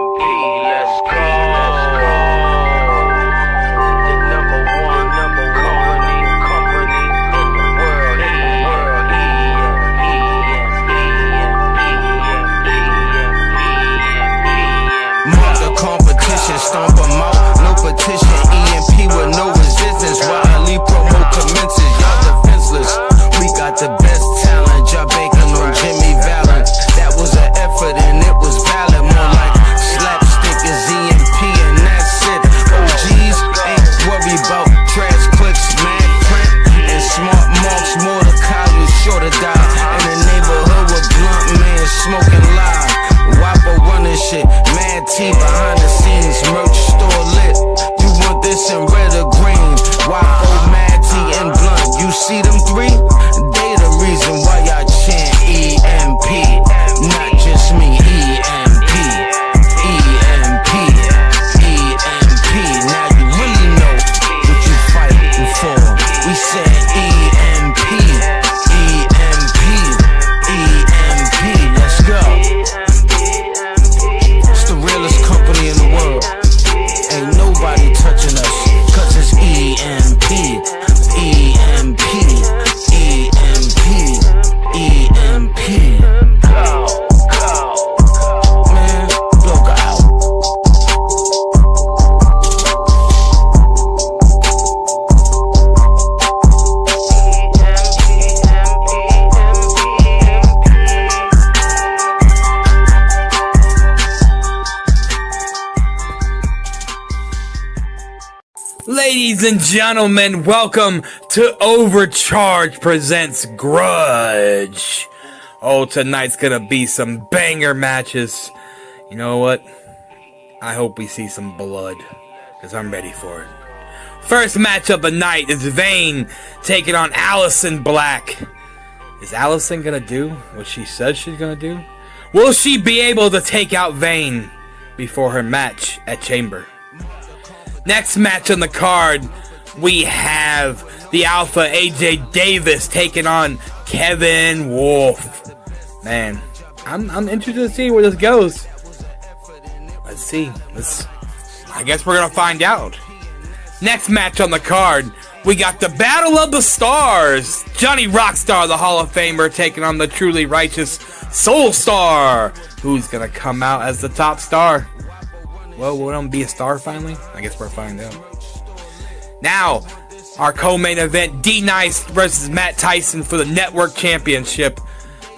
let's go. The number one company in the world. Mark the competition, stomp 'em out, no petition. EMP with no resistance. While Ali promo commences, y'all defenseless. We got the best talent, y'all banking on Jimmy Valance. That was an effort and it was valid. More like slapstick is EMP and that's it. OGs ain't worried about trash clicks, mad print, and smart marks. Mordecai, you sure to die. In the neighborhood with blunt man smoking live. Whopper running shit, Mad T behind the scenes, merch store lit. You want this in red or green? Whopper, Mad T, and blunt. You see them three? They the reason why y'all chant EMP. Not just me, EMP, EMP, EMP. Now you really know what you fighting for. We said EMP, EMP, EMP. Let's go. It's the realest company in the world. Ain't nobody touching us, cause it's EMP, EMP, EMP, EMP. Man, look out. Ladies and gentlemen, welcome to Overcharged presents Grudge. Oh, tonight's gonna be some banger matches. You know what? I hope we see some blood, because I'm ready for it. First match of the night is Vane taking on Allison Black. Is Allison gonna do what she says she's gonna do? Will she be able to take out Vane before her match at Chamber? Next match on the card, we have the Alpha AJ Davis taking on Kevin Wolf. Man, I'm interested to see where this goes. Let's see. I guess we're gonna find out. Next match on the card, we got the Battle of the Stars. Johnny Rockstar, the Hall of Famer, taking on the truly righteous Soul Star. Who's gonna come out as the top star? Well, will it be a star finally? I guess we'll find out. Now, our co-main event, D-Nice versus Matt Tyson for the Network Championship.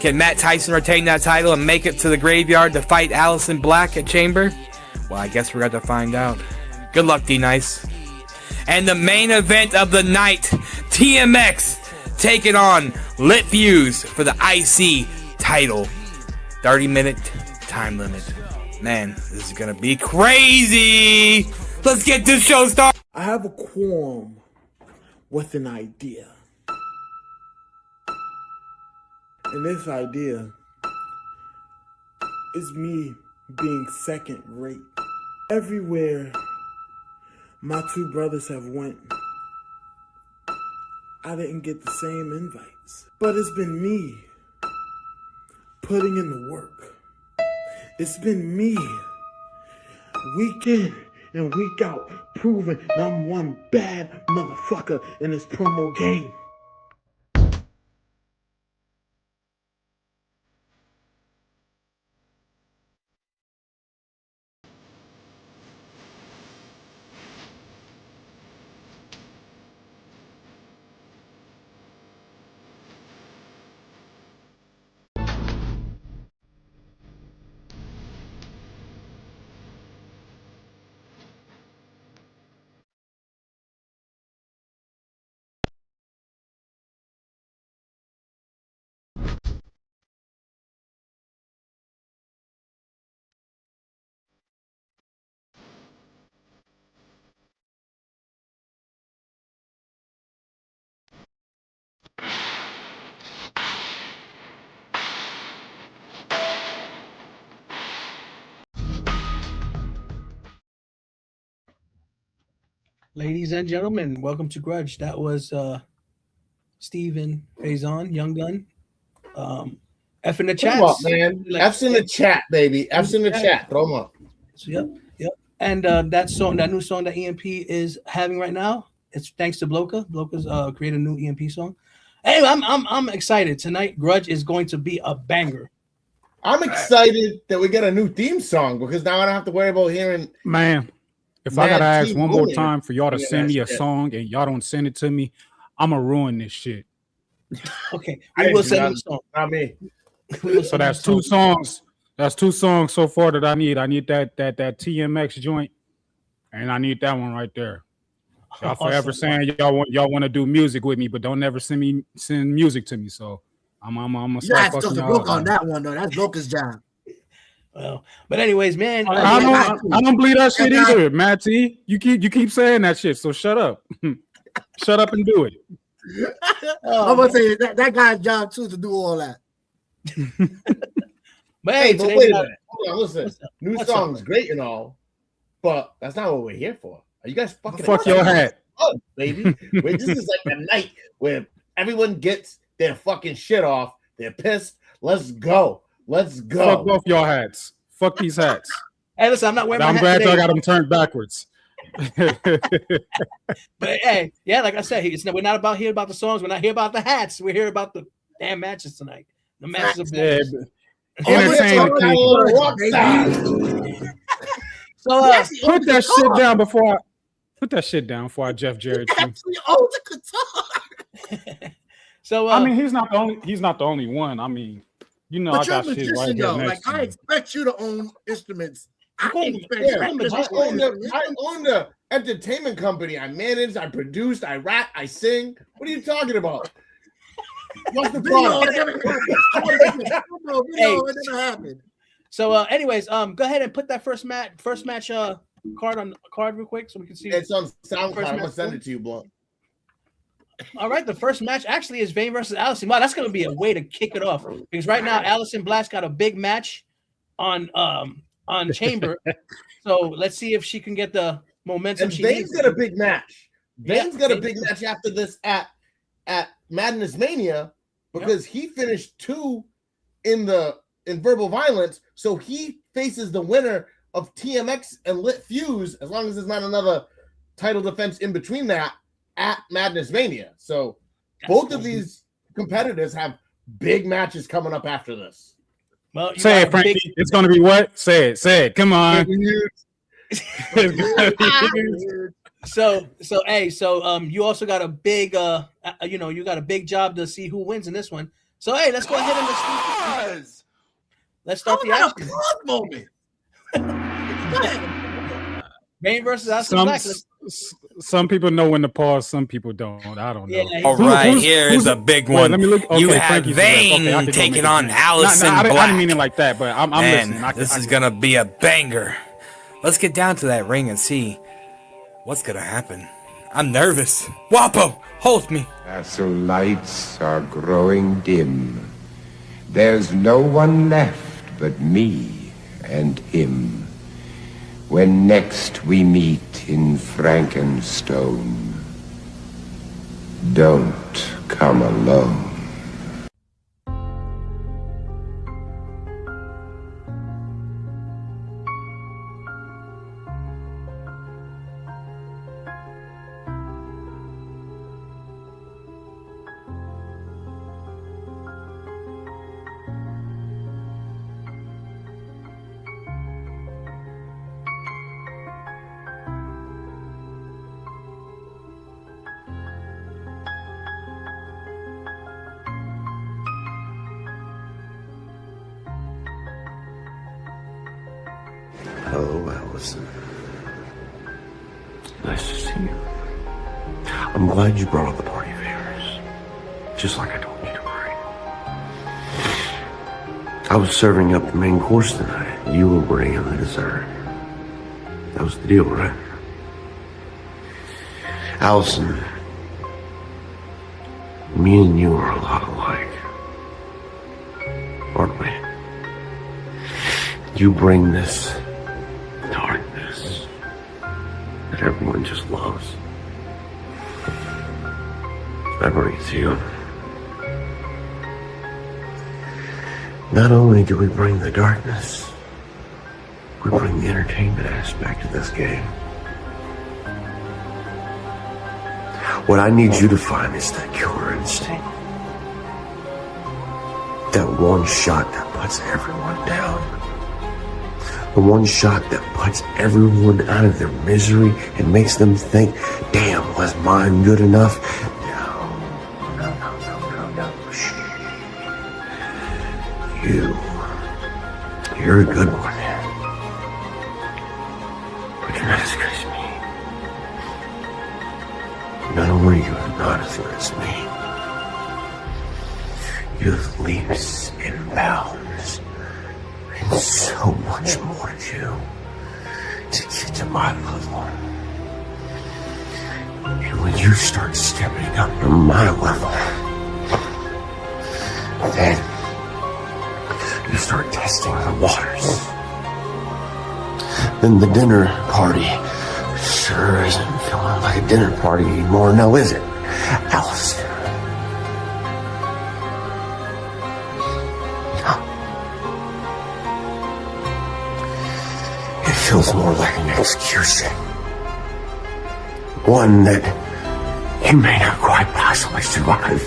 Can Matt Tyson retain that title and make it to the graveyard to fight Allison Black at Chamber? Well, I guess we're going to find out. Good luck, D-Nice. And the main event of the night, TMX taking on Lit Fuse for the IC title. 30-minute time limit. Man, this is gonna be crazy! Let's get this show started! I have a qualm with an idea. And this idea is me being second rate. Everywhere my two brothers have went, I didn't get the same invites. But it's been me putting in the work. It's been me, week in and week out, proving I'm one bad motherfucker in this promo game. Ladies and gentlemen, welcome to Grudge. That was Steven Faison, Young Gun. F in the chat. Throw 'em up, man. F's in the chat, baby. F's in the chat. Throw them up. So, yep. And that new song that EMP is having right now, it's thanks to Bloka. Bloka's created a new EMP song. Hey, I'm excited. Tonight, Grudge is going to be a banger. I'm excited that we get a new theme song because now I don't have to worry about hearing. Man, if I Mad gotta ask Team one more Bully. time for y'all to Yeah, send me a shit. song and y'all don't send it to me, I'ma ruin this shit. Okay, I we will didn't do send you a nothing. song. Not me. We will So send you a that's two song. songs. That's 2 songs so far that I need. I need that TMX joint, and I need that one right there. Y'all forever Awesome. saying y'all want to do music with me, but don't never send music to me. So I'm gonna You start gotta fucking talk to y'all Broke on up. that one though. That's Broke's job. Well, but anyways, man, I don't believe that shit either, Matty. You keep saying that shit, so shut up. Shut up and do it. I'm gonna say that guy's job too to do all that. But Hey, hey, but today wait we a got- minute. Hold on, listen. New What's up? song's great and all, but that's not what we're here for. Are you guys fucking Fuck your hat. fun, baby? This is like a night where everyone gets their fucking shit off. They're pissed. Let's go. Let's go. Fuck both y'all hats. Fuck these hats. Hey, listen, I'm not wearing my I'm hat glad today. y'all got them turned backwards. But hey, yeah, like I said, we're not about here about the songs. We're not here about the hats. We're here about the damn matches tonight. The matches are Yeah, bangers. entertain the people. Rock stars. So Put that shit down before I Jeff Jarrett you. Actually owns a guitar. so I mean, he's not the only one. I mean, you know, But I you're a got shit magician right here though. next Like to I me. expect you to own instruments. I Yeah, expect Yeah, you I to own the entertainment company. I managed, I produced, I rap, I sing. What are you talking about? What's the Video, it product? never happened. Video, it never happened. so anyways, go ahead and put that first match card on card real quick so we can see. It's on SoundCloud. First I'm gonna match send it to you, Blunt. All right, the first match actually is Vane versus Allison. Wow, that's gonna be a way to kick it off because right now Allison Blast got a big match on Chamber. So let's see if she can get the momentum And she Vane's needs. got a big match. Vane's Yeah, got a Vane- big match after this at Madness Mania because he finished 2 in Verbal Violence. So he faces the winner of TMX and Lit Fuse, as long as there's not another title defense in between that, at Madness Mania. So both of these competitors have big matches coming up after this. Well, you Say got it, Frankie. It's gonna be what? Say it. Come on. It's gonna be huge. So you also got a big you got a big job to see who wins in this one. So hey, let's go ahead and let's start the How action. about a pause moment? Vane versus Allison Black. Some people know when to pause, some people don't. I don't know. Yeah, All Who- right, who's- here who's- is a big Wait, one. let me look. You Okay, have Frankie's left. Okay, I Vane can go taking make on it. Allison I Black. didn't mean it like that, but I'm listening. Man, this is gonna be a banger. Let's get down to that ring and see what's gonna happen. I'm nervous. Wapo, hold me. Castle lights are growing dim. There's no one left but me and him. When next we meet in Frankenstone, don't come alone. Hello, Allison. Nice to see you. I'm glad you brought up the party favors, just like I told you to bring. I was serving up the main course tonight. You were bringing the dessert. That was the deal, right? Allison, me and you are a lot alike, aren't we? You bring this darkness that everyone just loves. I bring it to you. Not only do we bring the darkness, We bring the entertainment aspect to this game. What I need you to find is that killer instinct. That one shot that puts everyone down. The one shot that puts everyone out of their misery and makes them think, damn, was mine good enough? No. Shh. You're a good one. But you're not as good as me. Not only are you not as good as me, you have leaps and bounds and so much more to do to get to my level. And when you start stepping up to my level, then you start testing the waters. Then the dinner party sure isn't feeling like a dinner party anymore, now is it, Allison? It feels more like an execution. One that you may not quite possibly survive.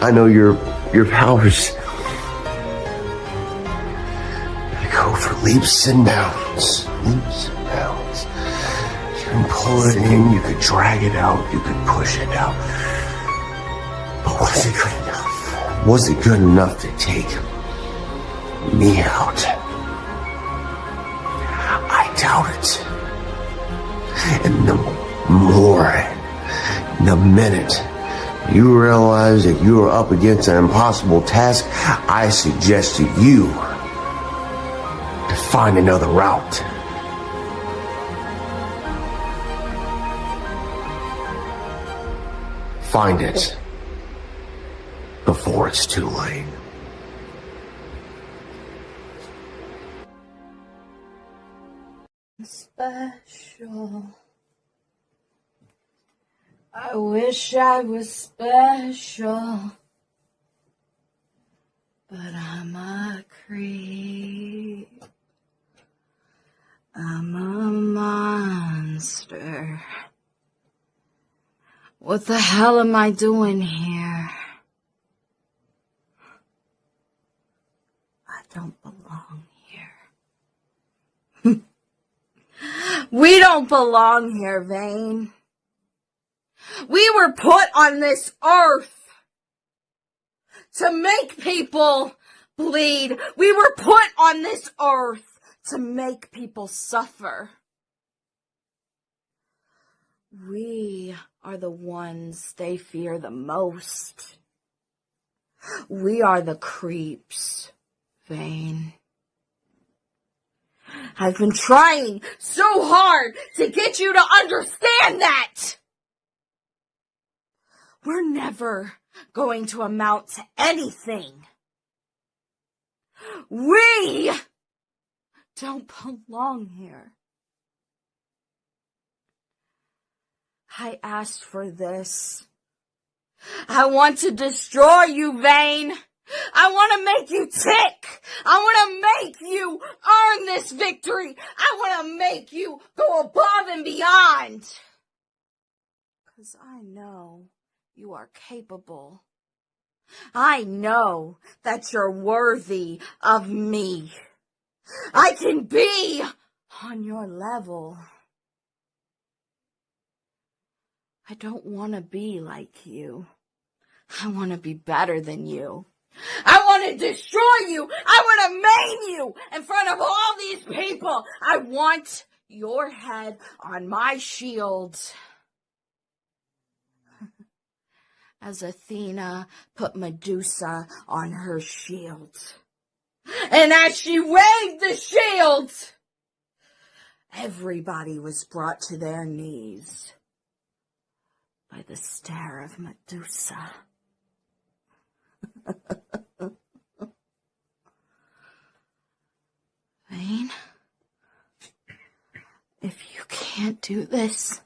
I know your powers, they go for leaps and bounds. Leaps and bounds. You can pull it in, you could drag it out, you could push it out. But was it good enough? Was it good enough to take me out? I doubt it. And the minute you realize that you are up against an impossible task, I suggest to you to find another route. Find it before it's too late. Special. I wish I was special, but I'm a creep. I'm a monster. What the hell am I doing here? I don't belong here. We don't belong here, Vane. We were put on this earth to make people bleed. We were put on this earth to make people suffer. We are the ones they fear the most. We are the creeps, Vane. I've been trying so hard to get you to understand that. We're never going to amount to anything. We don't belong here. I asked for this. I want to destroy you, Vane. I want to make you tick. I want to make you earn this victory. I want to make you go above and beyond. 'Cause I know you are capable. I know that you're worthy of me. I can be on your level. I don't want to be like you. I want to be better than you. I want to destroy you. I want to maim you in front of all these people. I want your head on my shield. As Athena put Medusa on her shield. And as she waved the shield, everybody was brought to their knees by the stare of Medusa. Vane, if you can't do this,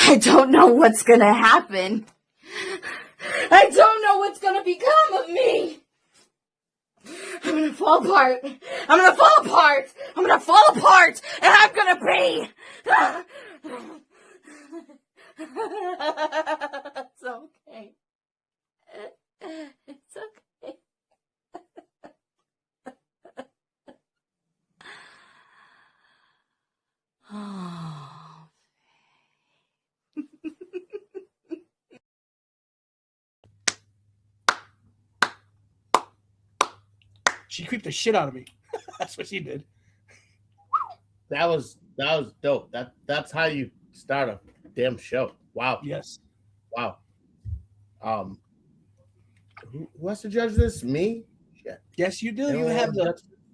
I don't know what's gonna happen. I don't know what's gonna become of me. I'm gonna fall apart. I'm gonna fall apart. I'm gonna fall apart, and I'm gonna be. It's okay. It's okay. Oh. She creeped the shit out of me. That's what she did. That was dope. That's how you start a damn show. Wow. Yes. Wow. Who has to judge this? Me? Yeah. Yes, you do. You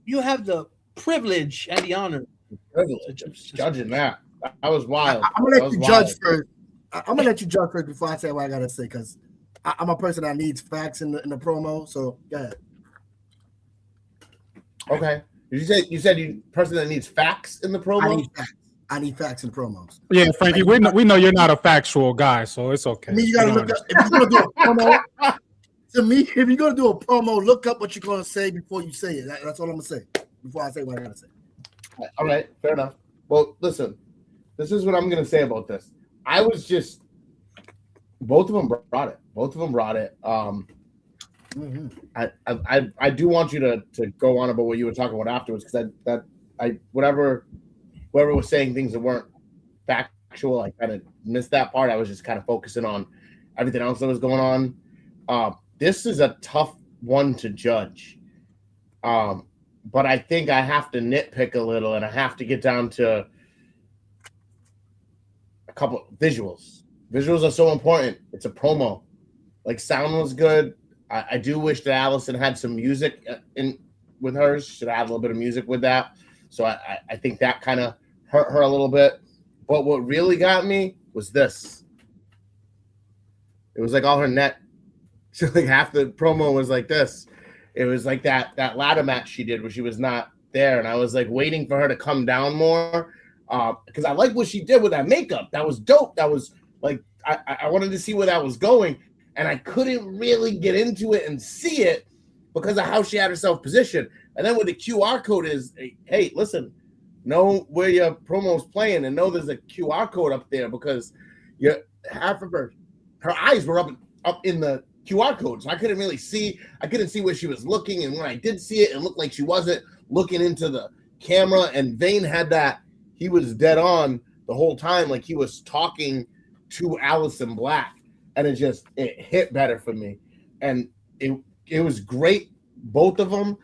You have the privilege and the honor. Privilege of judging that. That was wild. I'm gonna let you judge first. I'm gonna let you judge first before I say what I gotta say, because I'm a person that needs facts in the promo. So go ahead. Okay. You said you person that needs facts in the promo? I need facts in promos. Yeah, Frankie, we know you're not a factual guy, so it's okay. To me, you gotta look up if you're gonna do a promo. To me, if you're gonna do a promo, look up what you're gonna say before you say it. That's all I'm gonna say before I say what I gotta say. All right, fair enough. Well, listen, this is what I'm gonna say about this. I was just both of them brought it. I do want you to go on about what you were talking about afterwards, because whoever was saying things that weren't factual, I kind of missed that part. I was just kind of focusing on everything else that was going on. This is a tough one to judge, but I think I have to nitpick a little, and I have to get down to a couple visuals. Visuals are so important. It's a promo. Like, sound was good. I do wish that Allison had some music in with hers. Should have had a little bit of music with that. So I think that kind of hurt her a little bit. But what really got me was this. It was like all her neck. So like half the promo was like this. It was like that ladder match she did where she was not there. And I was like waiting for her to come down more. Because I like what she did with that makeup. That was dope. That was like, I wanted to see where that was going. And I couldn't really get into it and see it because of how she had herself positioned. And then with the QR code is, hey, listen, know where your promo's playing and know there's a QR code up there, because half of her eyes were up in the QR code. So I couldn't really see. I couldn't see where she was looking. And when I did see it, it looked like she wasn't looking into the camera. And Vane had that. He was dead on the whole time, like he was talking to Allison Black. And it hit better for me. And it was great, both of them.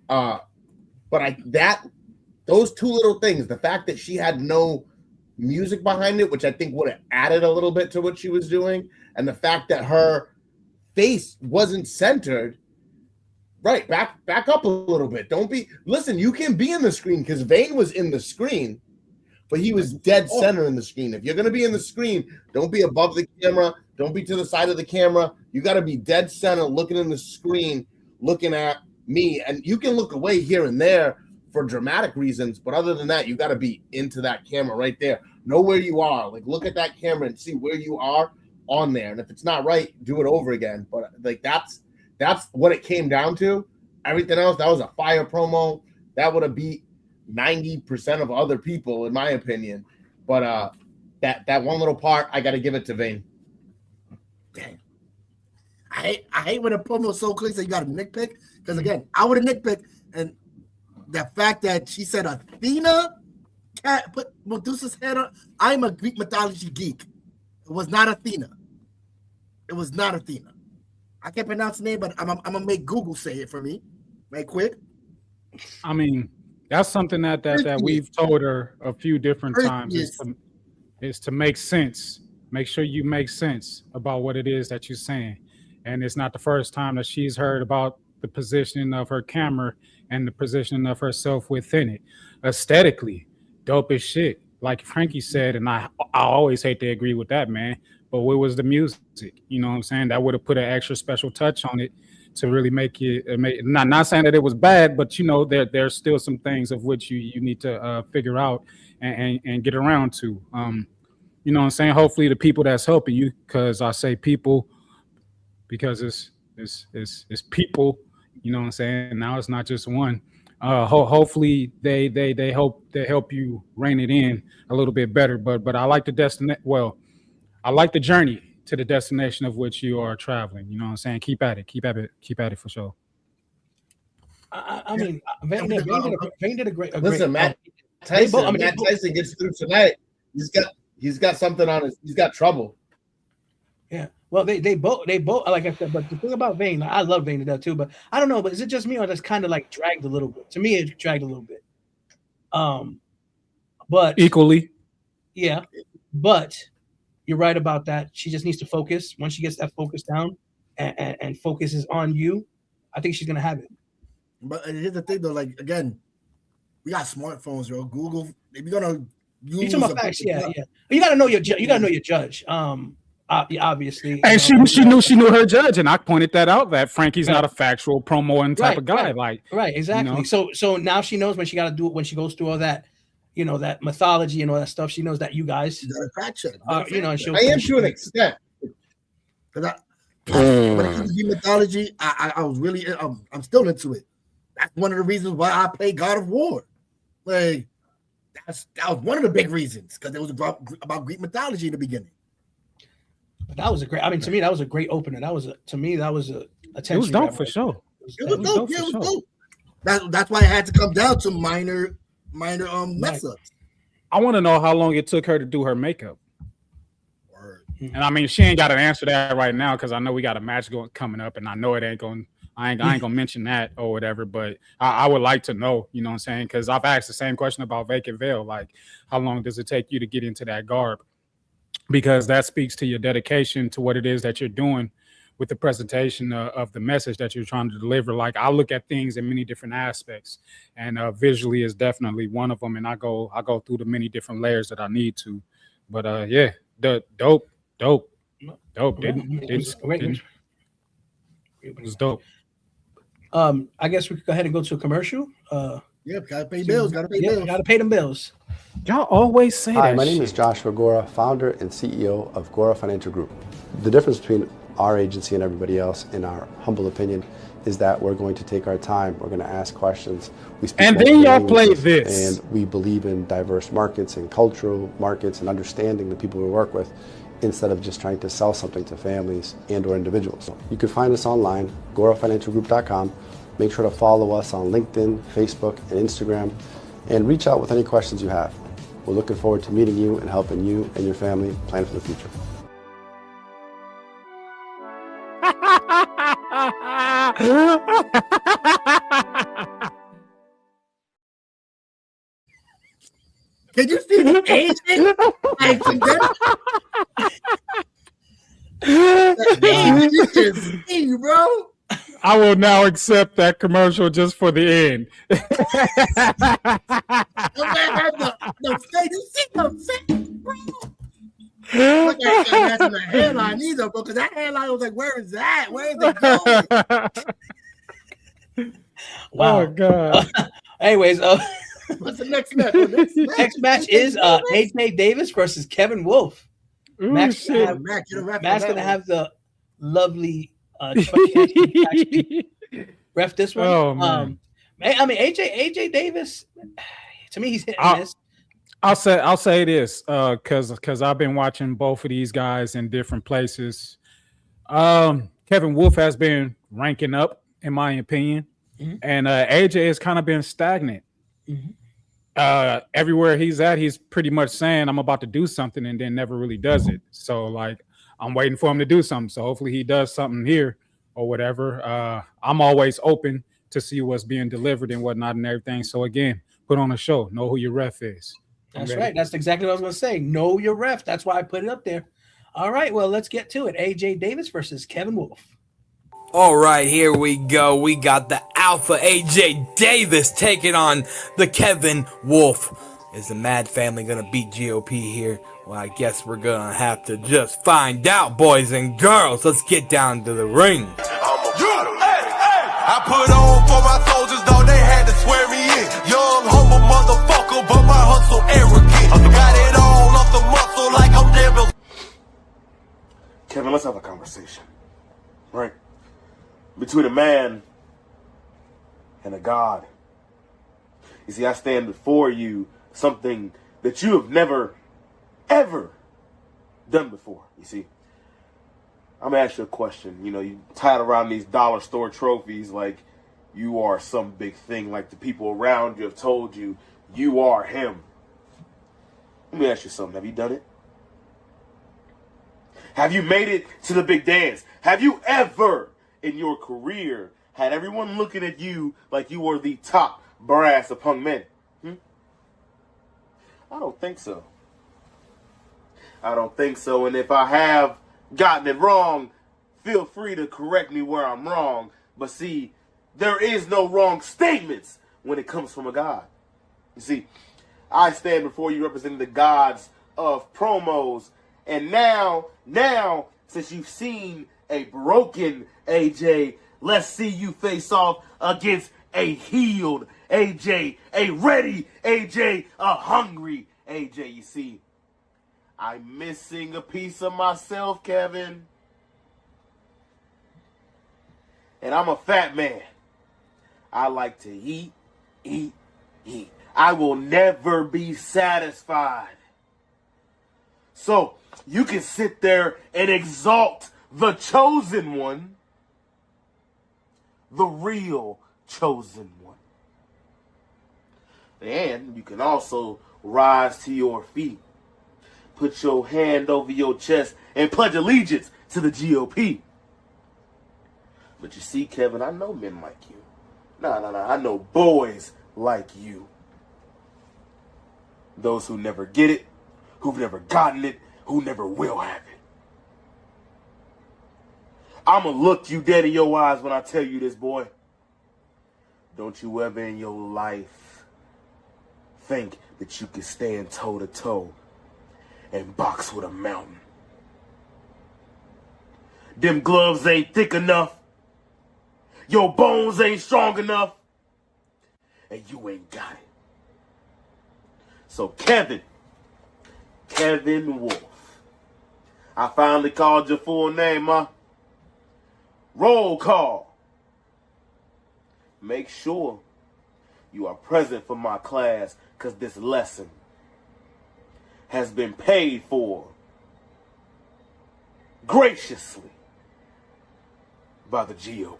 But those two little things, the fact that she had no music behind it, which I think would have added a little bit to what she was doing, and the fact that her face wasn't centered, right, back up a little bit. Listen, you can be in the screen, because Vane was in the screen, but he was dead center in the screen. If you're going to be in the screen, don't be above the camera. Don't be to the side of the camera. You got to be dead center, looking in the screen, looking at me. And you can look away here and there for dramatic reasons, but other than that, you got to be into that camera right there. Know where you are. Like, look at that camera and see where you are on there. And if it's not right, do it over again. But like that's what it came down to. Everything else, that was a fire promo. That would have beat 90% of other people, in my opinion. But that one little part, I got to give it to Vane. I hate when a promo is so clear that you got to nitpick, because again, I would have nitpicked, and the fact that she said Athena put Medusa's head on. I'm a Greek mythology geek. It was not Athena. I can't pronounce the name, but I'm gonna make Google say it for me, right quick. I mean, that's something that we've told her a few different times is to make sense. Make sure you make sense about what it is that you're saying. And it's not the first time that she's heard about the positioning of her camera and the positioning of herself within it. Aesthetically, dope as shit. Like Frankie said, and I always hate to agree with that, man. But where was the music? You know what I'm saying? That would have put an extra special touch on it to really make it. Not saying that it was bad, but you know, there's still some things of which you need to figure out and get around to. You know what I'm saying? Hopefully the people that's helping you, because I say people because it's people, You know what I'm saying? Now it's not just one. Hopefully they help you rein it in a little bit better. But I like the destination. Well, I like the journey to the destination of which you are traveling. You know what I'm saying? Keep at it for sure. I mean, Vane did a great. Listen, Matt Tyson. Matt Tyson gets through tonight. He's got something on his. He's got trouble. Yeah. Well, they both like I said. But the thing about Vane, I love Vane to death too. But I don't know. But is it just me or that's kind of like dragged a little bit? To me, it dragged a little bit. But equally. Yeah, but you're right about that. She just needs to focus. Once she gets that focus down and focuses on you, I think she's gonna have it. But here's the thing, though. Like again, we got smartphones, bro. Google. If you're gonna use, you're talking about facts, yeah. You gotta know your judge. Obviously. And she knew her judge, and I pointed that out that Frankie's not a factual promoing type of guy. Right, exactly. You know? So now she knows when she got to do it when she goes through all that. You know, that mythology and all that stuff. She knows that you guys got a fact check. You know, I am to an extent. When it comes to mythology, I was really, I'm still into it. That's one of the reasons why I play God of War. Like, that was one of the big reasons because it was about Greek mythology in the beginning. But that was a great. I mean, to me, that was a great opener. That was a attention. It was dope for sure. It was dope. Yeah, it was dope. That's why it had to come down to minor mess ups. I want to know how long it took her to do her makeup. And I mean, she ain't got to answer that right now because I know we got a match coming up, and I know it ain't going. I ain't gonna mention that or whatever. But I would like to know. You know what I'm saying? Because I've asked the same question about Vacant Veil. Like, how long does it take you to get into that garb? Because that speaks to your dedication to what it is that you're doing with the presentation of the message that you're trying to deliver. Like, I look at things in many different aspects, and visually is definitely one of them. And I go through the many different layers that I need to. But yeah, the dope. It was dope. I guess we could go ahead and go to a commercial. Yeah, gotta pay bills. Gotta pay them bills. Y'all always say that. Hi, my name is Joshua Gora, founder and CEO of Gora Financial Group. The difference between our agency and everybody else, in our humble opinion, is that we're going to take our time. We're going to ask questions. We speak and then y'all play this. And we believe in diverse markets and cultural markets and understanding the people we work with, instead of just trying to sell something to families and or individuals. You can find us online, gorafinancialgroup.com. Make sure to follow us on LinkedIn, Facebook, and Instagram, and reach out with any questions you have. We're looking forward to meeting you and helping you and your family plan for the future. Can you see the agent? Bro. I will now accept that commercial just for the end. You see the face, bro? Look at that the hairline either, bro, because that hairline was like, where is that? Where is it going? Wow. Oh, God. Anyways, what's the next match? Next match is AJ Davis versus Kevin Wolf. Matt's gonna have the lovely ref this one. Oh, man. I mean AJ Davis, to me, he's hit and miss. I'll say this because I've been watching both of these guys in different places. Kevin Wolf has been ranking up, in my opinion, and AJ has kind of been stagnant. Everywhere he's at, he's pretty much saying, I'm about to do something, and then never really does it. So, like, I'm waiting for him to do something. So hopefully he does something here or whatever. I'm always open to see what's being delivered and whatnot and everything. So, again, put on a show. Know who your ref is. That's right. That's exactly what I was going to say. Know your ref. That's why I put it up there. All right, well, let's get to it. AJ Davis versus Kevin Wolf. All right, here we go. We got the Alpha AJ Davis taking on the Kevin Wolf. Is the Mad family going to beat GOP here? Well, I guess we're going to have to just find out, boys and girls. Let's get down to the ring. I put on for my soldiers, though they had to swear me in. Young, humble motherfucker, but my hustle arrogant. Got it all off the muscle like I'm devil. Kevin, let's have a conversation, right? Between a man and a God. You see, I stand before you something that you have never, ever done before. You see, I'm gonna ask you a question. You know, you tied around these dollar store trophies like you are some big thing, like the people around you have told you you are him. Let me ask you something. Have you done it? Have you made it to the big dance? Have you ever in your career had everyone looking at you like you were the top brass among men? I don't think so. I don't think so. And if I have gotten it wrong, feel free to correct me where I'm wrong. But see, there is no wrong statements when it comes from a God. You see, I stand before you representing the gods of promos. And now, since you've seen a broken AJ, let's see you face off against a healed AJ, a ready AJ, a hungry AJ. You see, I'm missing a piece of myself, Kevin. And I'm a fat man. I like to eat. I will never be satisfied. So, you can sit there and exalt the chosen one, the real chosen one. And you can also rise to your feet, put your hand over your chest, and pledge allegiance to the GOP. But you see, Kevin, I know men like you. I know boys like you. Those who never get it, who've never gotten it, who never will have it. I'ma look you dead in your eyes when I tell you this, boy. Don't you ever in your life think that you can stand toe to toe and box with a mountain. Them gloves ain't thick enough. Your bones ain't strong enough. And you ain't got it. So Kevin Wolf, I finally called your full name, huh? Roll call. Make sure you are present for my class, because this lesson has been paid for graciously by the GOP.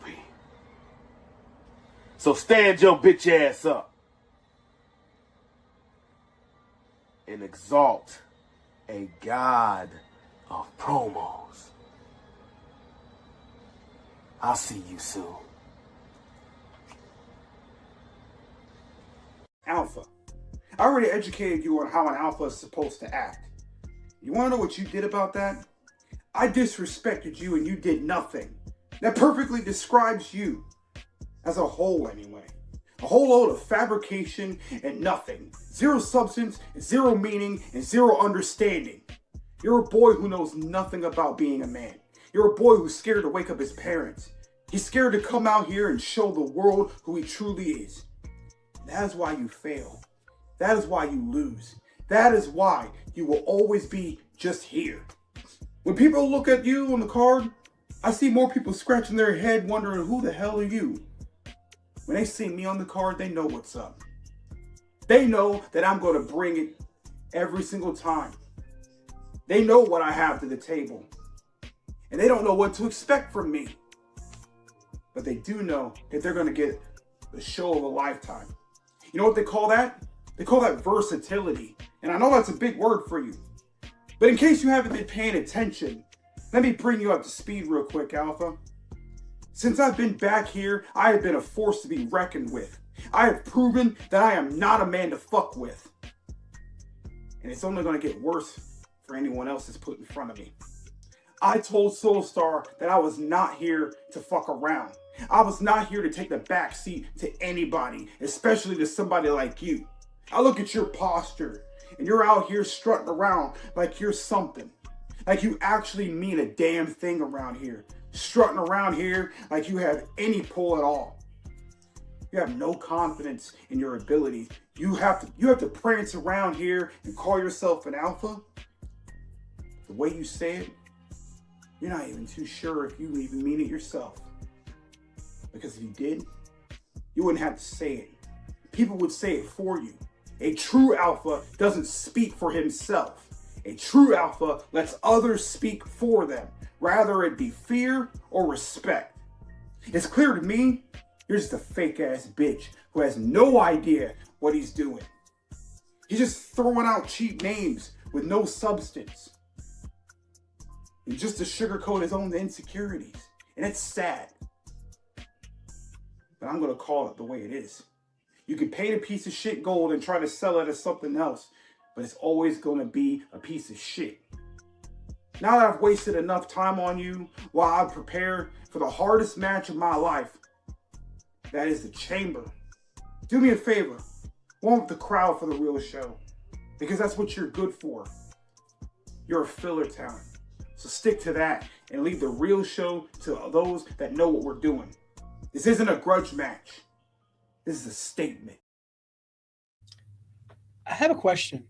So stand your bitch ass up and exalt a god of promos. I'll see you soon. Alpha. I already educated you on how an alpha is supposed to act. You want to know what you did about that? I disrespected you and you did nothing. That perfectly describes you. As a whole, anyway. A whole load of fabrication and nothing. Zero substance, zero meaning, and zero understanding. You're a boy who knows nothing about being a man. You're a boy who's scared to wake up his parents. He's scared to come out here and show the world who he truly is. That is why you fail. That is why you lose. That is why you will always be just here. When people look at you on the card, I see more people scratching their head wondering, who the hell are you? When they see me on the card, they know what's up. They know that I'm going to bring it every single time. They know what I have to the table. And they don't know what to expect from me. But they do know that they're going to get the show of a lifetime. You know what they call that? They call that versatility. And I know that's a big word for you. But in case you haven't been paying attention, let me bring you up to speed real quick, Alpha. Since I've been back here, I have been a force to be reckoned with. I have proven that I am not a man to fuck with. And it's only going to get worse for anyone else that's put in front of me. I told Soulstar that I was not here to fuck around. I was not here to take the back seat to anybody, especially to somebody like you. I look at your posture, and you're out here strutting around like you're something. Like you actually mean a damn thing around here. Strutting around here like you have any pull at all. You have no confidence in your abilities. You have to prance around here and call yourself an alpha. The way you say it, you're not even too sure if you even mean it yourself. Because if you did, you wouldn't have to say it. People would say it for you. A true alpha doesn't speak for himself. A true alpha lets others speak for them, rather it be fear or respect. It's clear to me, you're just a fake ass bitch who has no idea what he's doing. He's just throwing out cheap names with no substance. And just to sugarcoat his own insecurities. And it's sad. But I'm gonna call it the way it is. You can paint a piece of shit gold and try to sell it as something else, but it's always gonna be a piece of shit. Now that I've wasted enough time on you while I prepare for the hardest match of my life, that is the Chamber. Do me a favor, warm up the crowd for the real show, because that's what you're good for. You're a filler talent, so stick to that and leave the real show to those that know what we're doing. This isn't a grudge match. This is a statement. I have a question.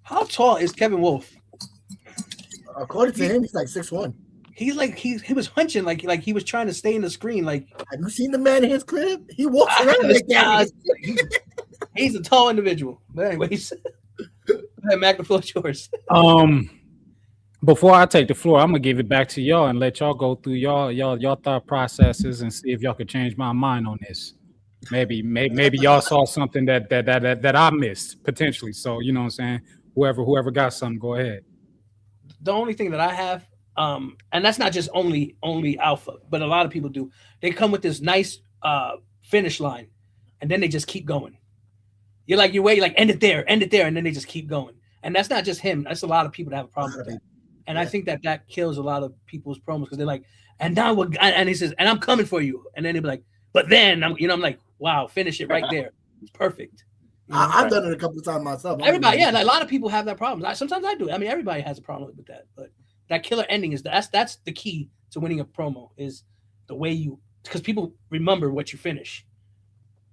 How tall is Kevin Wolf? According to him, he's like 6'1". He's like he was hunching like he was trying to stay in the screen. Like, have you seen the man in his crib? He walks around like that. He's a tall individual. But anyways, Mac, the floor is yours. Before I take the floor, I'm gonna give it back to y'all and let y'all go through y'all thought processes and see if y'all could change my mind on this. Maybe y'all saw something that I missed potentially. So you know what I'm saying. Whoever got something, go ahead. The only thing that I have, and that's not just only alpha, but a lot of people do. They come with this nice finish line, and then they just keep going. You're like, you wait, like end it there, and then they just keep going. And that's not just him. That's a lot of people that have a problem with that. And I think that kills a lot of people's promos because they're like, and now and he says, and I'm coming for you, and then they'll be like, but then I'm like, wow, finish it right there. It's perfect. I've done it a couple of times myself. Everybody, yeah, like a lot of people have that problem. Sometimes I do. I mean, everybody has a problem with that, but that killer ending is that's the key to winning a promo is the way you, because people remember what you finish.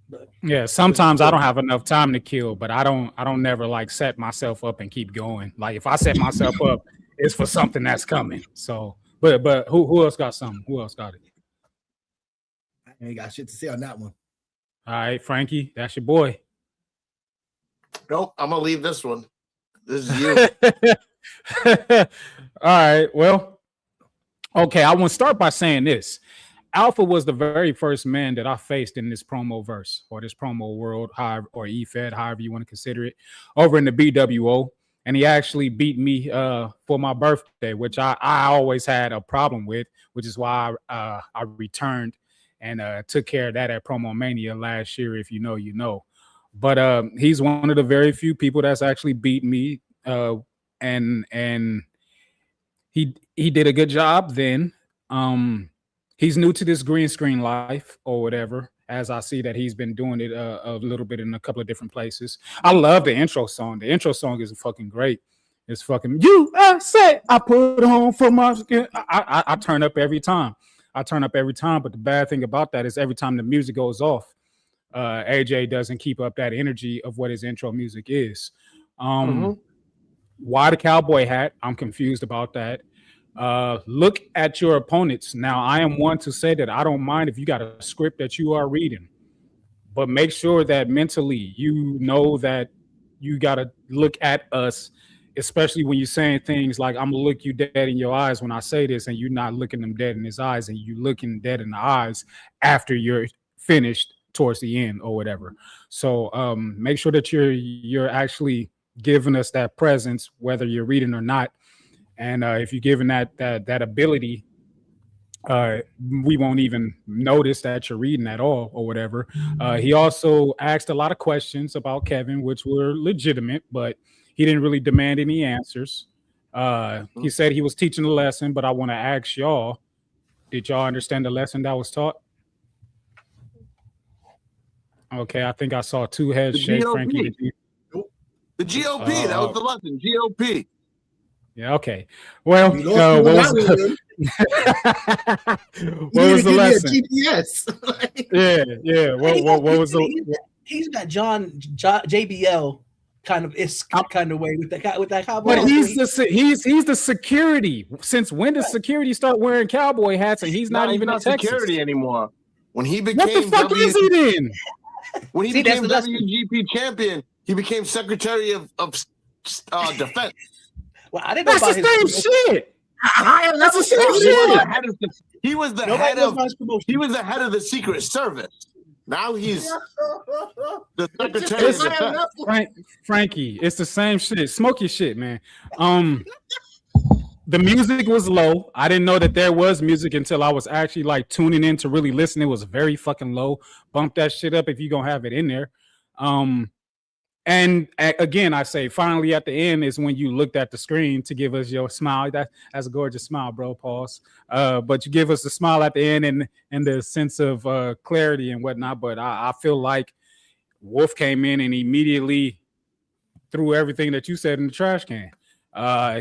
But yeah, sometimes I don't have enough time to kill, but I don't never like set myself up and keep going. Like if I set myself up, it's for something that's coming. So, but who else got something? Who else got it? I ain't got shit to say on that one. All right, Frankie, that's your boy. Nope, I'm gonna leave this one. This is you. All right, well, okay, I want to start by saying this. Alpha was the very first man that I faced in this promo verse or this promo world, or EFED, however you want to consider it, over in the BWO. And he actually beat me for my birthday, which I always had a problem with, which is why I returned and took care of that at Promo Mania last year. If you know, you know. But he's one of the very few people that's actually beat me, and he did a good job then. He's new to this green screen life or whatever, as I see that he's been doing it a little bit in a couple of different places. I love the intro song. The intro song is fucking great. It's fucking USA. I put on for my skin. I turn up every time. But the bad thing about that is every time the music goes off, AJ doesn't keep up that energy of what his intro music is. Why the cowboy hat? I'm confused about that. Look at your opponents. Now, I am one to say that I don't mind if you got a script that you are reading, but make sure that mentally you know that you got to look at us, especially when you're saying things like, I'm going to look you dead in your eyes when I say this, and you're not looking them dead in his eyes, and you looking dead in the eyes after you're finished towards the end or whatever. So make sure that you're actually giving us that presence, whether you're reading or not. And if you're given that ability, we won't even notice that you're reading at all or whatever. He also asked a lot of questions about Kevin, which were legitimate, but he didn't really demand any answers. He said he was teaching a lesson, but I want to ask y'all, did y'all understand the lesson that was taught? Okay, I think I saw two heads shake. Frankie, the GOP, that was the lesson, GOP. Yeah, okay. Well, what was the lesson? GPS. yeah. What was the? He's got JBL kind of way with that cowboy. But he's the security. Since when does security start wearing cowboy hats? And he's not even not security anymore. When he became What the fuck is he then? When he See, became that's the- WGP champion, he became Secretary of Defense. Well, I didn't know That's about the his same shit. That's the same shit. He was the Nobody head knows of about his promotion. he was the head of the Secret Service. Now he's the Secretary of Listen, Defense. Frankie, it's the same shit. Smoke your shit, man. The music was low. I didn't know that there was music until I was actually like tuning in to really listen. It was very fucking low. Bump that shit up if you're gonna have it in there. And again, I say finally at the end is when you looked at the screen to give us your smile. That's a gorgeous smile, bro. Pause. But you give us the smile at the end and the sense of clarity and whatnot. But I feel like Wolf came in and immediately threw everything that you said in the trash can.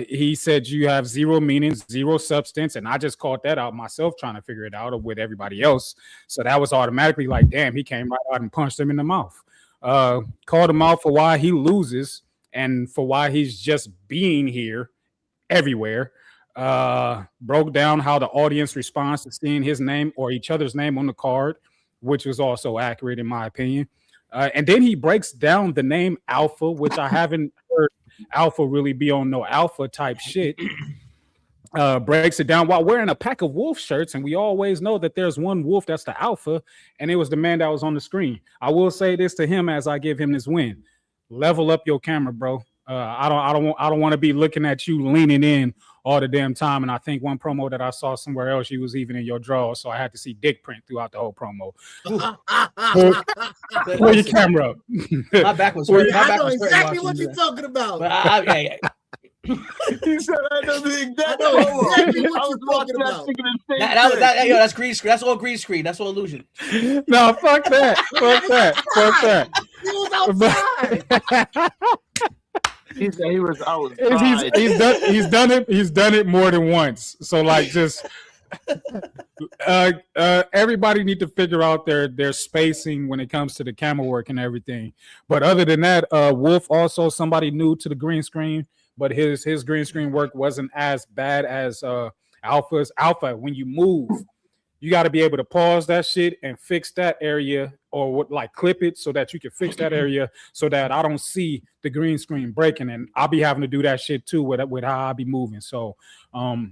He said you have zero meaning, zero substance, and I just caught that out myself trying to figure it out with everybody else. So that was automatically like, damn, he came right out and punched him in the mouth. Called him out for why he loses and for why he's just being here everywhere. Broke down how the audience responds to seeing his name or each other's name on the card, which was also accurate in my opinion. And then he breaks down the name Alpha, which I haven't heard Alpha really be on no Alpha type shit. Breaks it down while wearing a pack of wolf shirts, and we always know that there's one wolf that's the alpha, and it was the man that was on the screen. I will say this to him as I give him this win: level up your camera, bro. I don't want to be looking at you leaning in all the damn time. And I think one promo that I saw somewhere else, you was even in your draw, so I had to see dick print throughout the whole promo. Pull your camera up. My back was hurt. I know exactly what you're talking about. But He said, I know exactly what you're talking about. That's green screen. That's all green screen. That's all illusion. No, fuck that. Fuck that. He was outside. He said he was outside. He's done it more than once. So like just everybody need to figure out their spacing when it comes to the camera work and everything. But other than that, Wolf also somebody new to the green screen. But his green screen work wasn't as bad as Alpha's. Alpha, when you move, you got to be able to pause that shit and fix that area, or like clip it so that you can fix that area so that I don't see the green screen breaking. And I'll be having to do that shit too with how I be moving. So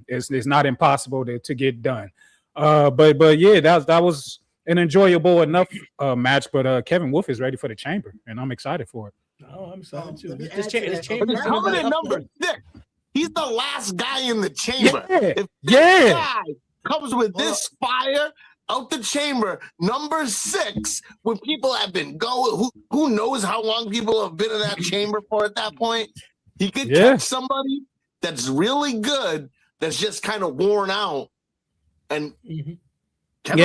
it's not impossible to get done. But yeah, that was an enjoyable enough match. But Kevin Wolf is ready for the chamber, and I'm excited for it. Oh, I'm excited too. This chamber is Coming in number 6. He's the last guy in the chamber. Yeah. If this guy comes with this fire out the chamber, number 6, when people have been going, who knows how long people have been in that chamber for at that point? He could catch somebody that's really good, that's just kind of worn out, and he can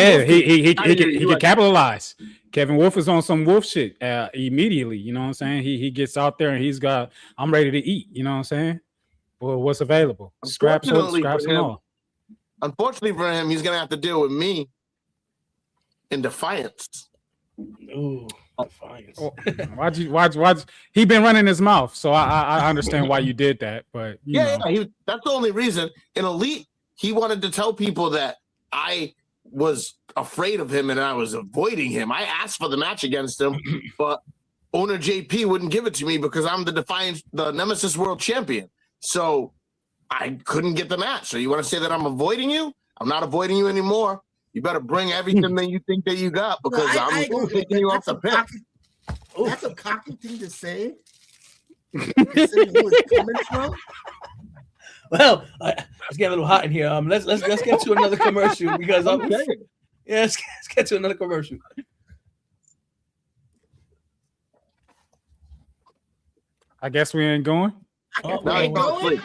capitalize. Kevin Wolf is on some Wolf shit immediately. You know what I'm saying? He gets out there and he's got, I'm ready to eat. You know what I'm saying? Well, what's available? Scraps and all. Unfortunately for him, he's gonna have to deal with me in Defiance. Ooh, Defiance. Why'd he been running his mouth? So I understand why you did that. But that's the only reason. In Elite, he wanted to tell people that I was afraid of him and I was avoiding him. I asked for the match against him, but owner JP wouldn't give it to me because I'm the Nemesis World Champion. So I couldn't get the match. So you want to say that I'm avoiding you? I'm not avoiding you anymore. You better bring everything that you think that you got, because I'm picking you off the pick. That's a cocky thing to say. Considering who it's coming from. Well, let's get a little hot in here. Let's get to another commercial because let's get to another commercial. I guess we ain't going. No, he fell asleep.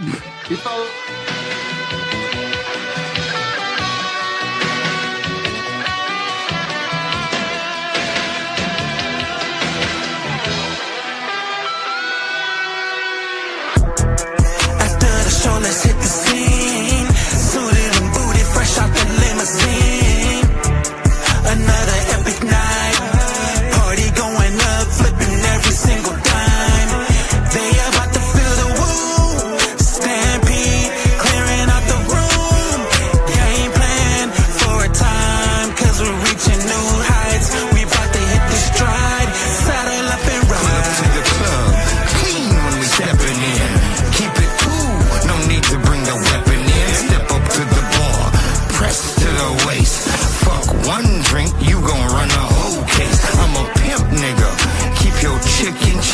Let's hit the scene. Suited and booted, fresh out the limousine. Another epic night. Party going up, flipping every single dime. They about to feel the woo. Stampede,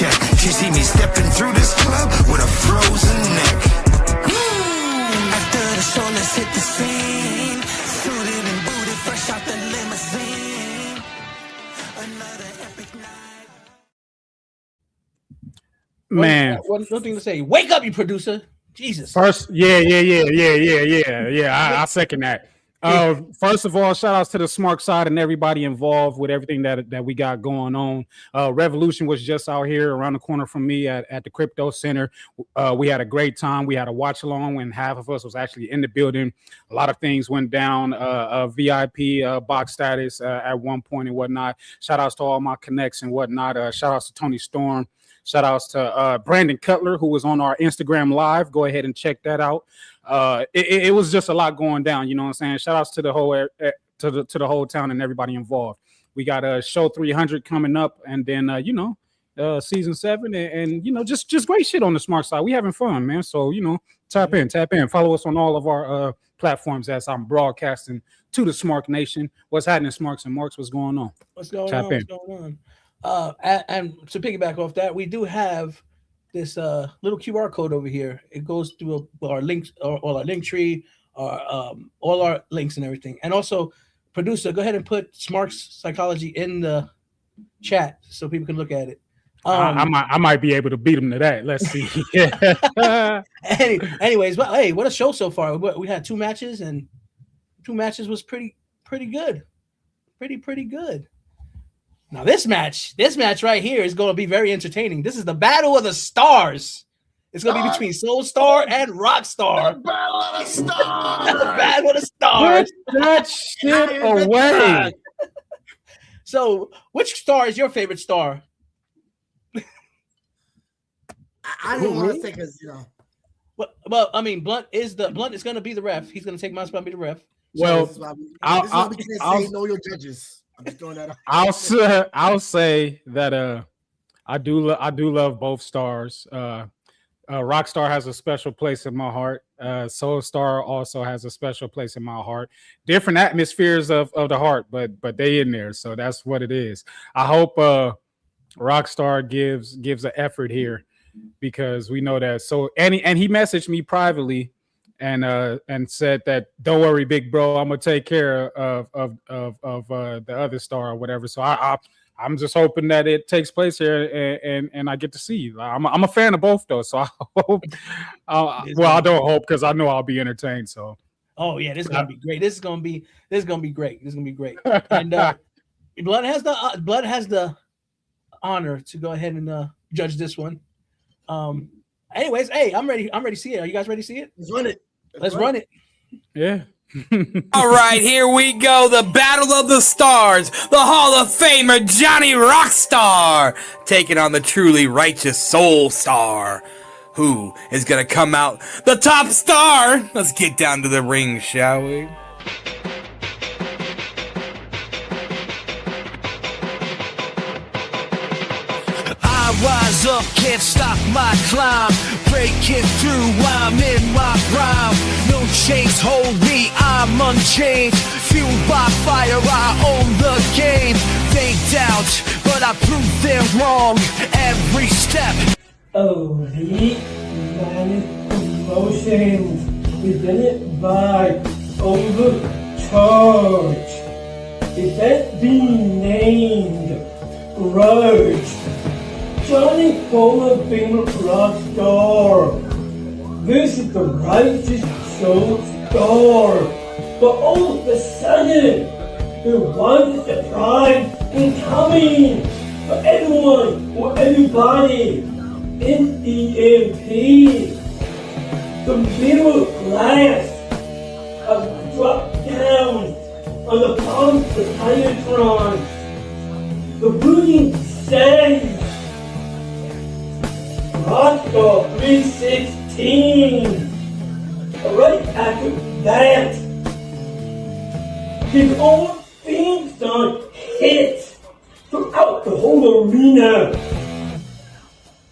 check. She see me stepping through this club with a frozen neck. After the show, let's hit the scene. Suited and booted, fresh out the limousine. Another epic night. Man, one thing to say. Wake up, you producer. Jesus. First, yeah. I second that. First of all, shout outs to the Smart Side and everybody involved with everything that we got going on. Revolution was just out here around the corner from me at the Crypto Center. We had a great time. We had a watch along when half of us was actually in the building. A lot of things went down. VIP box status at one point and whatnot. Shout outs to all my connects and whatnot. Shout outs to Tony Storm. Shout outs to Brandon Cutler, who was on our Instagram Live. Go ahead and check that out. It was just a lot going down. You know what I'm saying? Shout outs to the whole to the whole town and everybody involved. We got a show 300 coming up, and then season 7, and just great shit on the Smart Side. We having fun, man. So tap in. Follow us on all of our platforms as I'm broadcasting to the Smart Nation. What's happening, Smarks and Marks? What's going on? What's going on? And to piggyback off that, we do have this little QR code over here. It goes through our links, all our link tree, all our links and everything. And also, producer, go ahead and put Smarks Psychology in the chat so people can look at it. I might be able to beat him to that. Let's see. Anyways, but hey, what a show so far. We had 2 matches, and 2 matches was pretty good. Pretty good. Now this match right here is going to be very entertaining. This is the Battle of the Stars. It's going to be between Soul Star and Rockstar. The Battle of the Stars. The Battle of the Stars. Put that shit away. So, which star is your favorite star? I don't want to say because Well, I mean, Blunt is going to be the ref. He's going to take my spot and be the ref. Well, this is why we can't say know your judges. I'm just throwing that out. I'll say that I do love both stars. Rockstar has a special place in my heart. Soul Star also has a special place in my heart. Different atmospheres of the heart, but they in there, so that's what it is. I hope Rockstar gives an effort here, because we know that. So and he messaged me privately and said that, don't worry, big bro, I'm gonna take care of the other star or whatever. So I'm just hoping that it takes place here and I get to see. I'm a fan of both though, so I hope. I don't hope, because I know I'll be entertained. So. Oh yeah, this is gonna be great. This is gonna be great. This is gonna be great. And Blood has the honor to go ahead and judge this one. Anyways, hey, I'm ready to see it. Are you guys ready to see it? Let's run it. Let's run it. Yeah. All right, here we go. The Battle of the Stars. The Hall of Famer Johnny Rockstar taking on the truly righteous Soul Star. Who is going to come out the top star? Let's get down to the ring, shall we? I rise up, can't stop my climb. Breaking through, I'm in my prime. No chains hold me, I'm unchained. Fueled by fire, I own the game. They doubt, but I prove them wrong every step. Elite Manic Promotions, presented by Overcharged. Event being named Grudge. Johnny Hall of Famer Rockstar versus the righteous Soul Star. But all of a sudden, there was a surprise incoming for everyone or everybody. In EMP, the mirror glass dropped down on the palm of the Titantron. The reading says Rockstar 316. Right after that, his own theme song hit throughout the whole arena.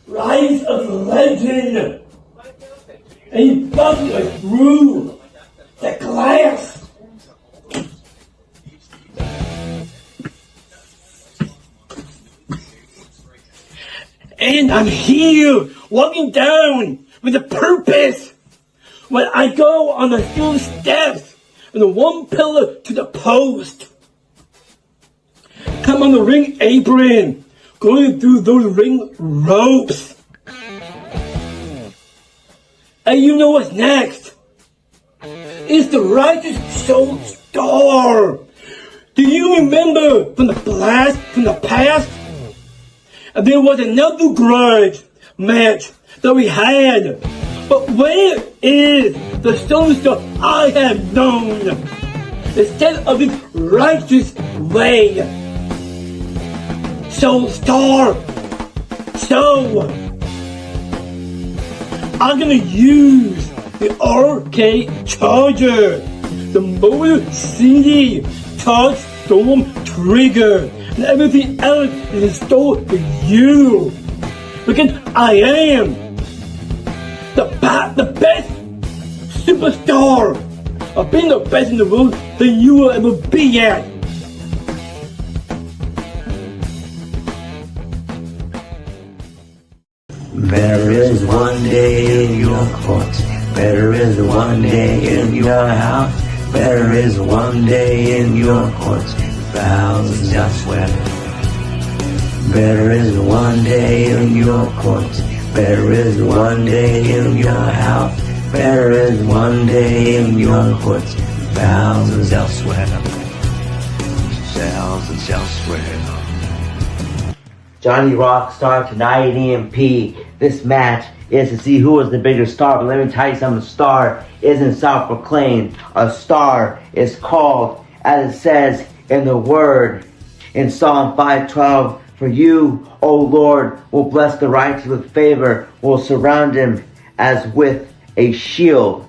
Rise of the Legend, and he busted through the glass. And I'm here, walking down with a purpose. When I go on the steel steps, from the one pillar to the post. Come on the ring apron, going through those ring ropes. And you know what's next? It's the righteous soul star. Do you remember from the blast from the past? And there was another grudge match that we had. But where is the soul star I have known? Instead of this righteous way. Soul star. So I'm gonna use the arcade charger, the Motor City Touch Storm Trigger, and everything else is in store for you. Because I am the best superstar. I've been the best in the world that you will ever be at. Better is one day in your court. Better is one day in your house. Better is one day in your court. Thousands elsewhere. Better is one day in your court. Better is one day in your house. Better is one day in your court. Thousands elsewhere. Thousands elsewhere. Johnny Rockstar tonight, EMP. This match is to see who is the bigger star. But let me tell you something. A star isn't self-proclaimed. A star is called, as it says in the word in Psalm 5:12. For you, O Lord, will bless the righteous with favor, will surround him as with a shield.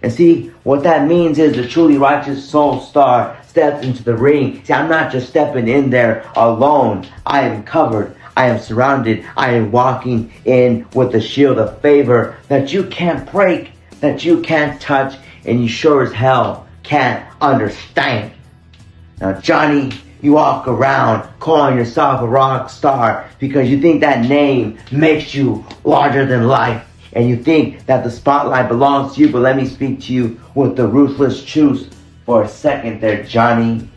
And see, what that means is the truly righteous soul star steps into the ring. See, I'm not just stepping in there alone. I am covered. I am surrounded. I am walking in with the shield of favor that you can't break, that you can't touch, and you sure as hell can't understand. Now, Johnny, you walk around calling yourself a rock star because you think that name makes you larger than life. And you think that the spotlight belongs to you, but let me speak to you with the ruthless truth for a second there, Johnny.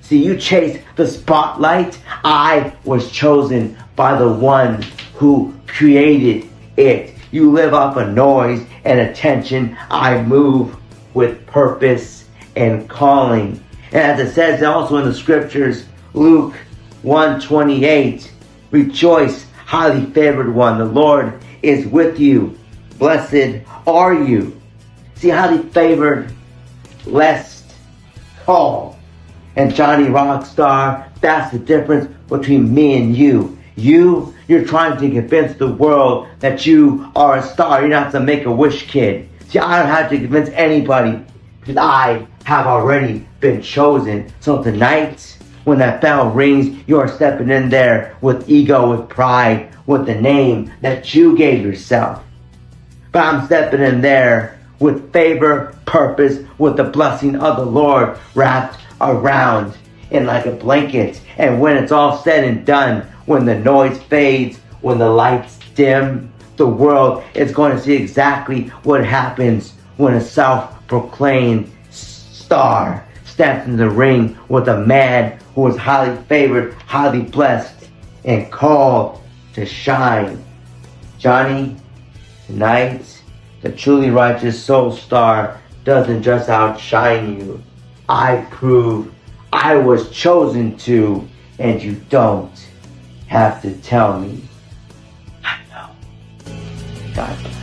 See, you chase the spotlight. I was chosen by the one who created it. You live off of noise and attention. I move with purpose and calling. And as it says also in the scriptures, Luke 1:28, rejoice, highly favored one. The Lord is with you. Blessed are you. See, highly favored, blessed, called. And Johnny Rockstar, that's the difference between me and you. You're trying to convince the world that you are a star. You're not some Make-A-Wish kid. See, I don't have to convince anybody because I have already been chosen. So tonight, when that bell rings, you're stepping in there with ego, with pride, with the name that you gave yourself. But I'm stepping in there with favor, purpose, with the blessing of the Lord wrapped around in like a blanket. And when it's all said and done, when the noise fades, when the lights dim, the world is going to see exactly what happens when a self-proclaimed star steps in the ring with a man who is highly favored, highly blessed, and called to shine. Johnny, tonight, the truly righteous soul star doesn't just outshine you. I prove I was chosen to, and you don't have to tell me. I know. God bless.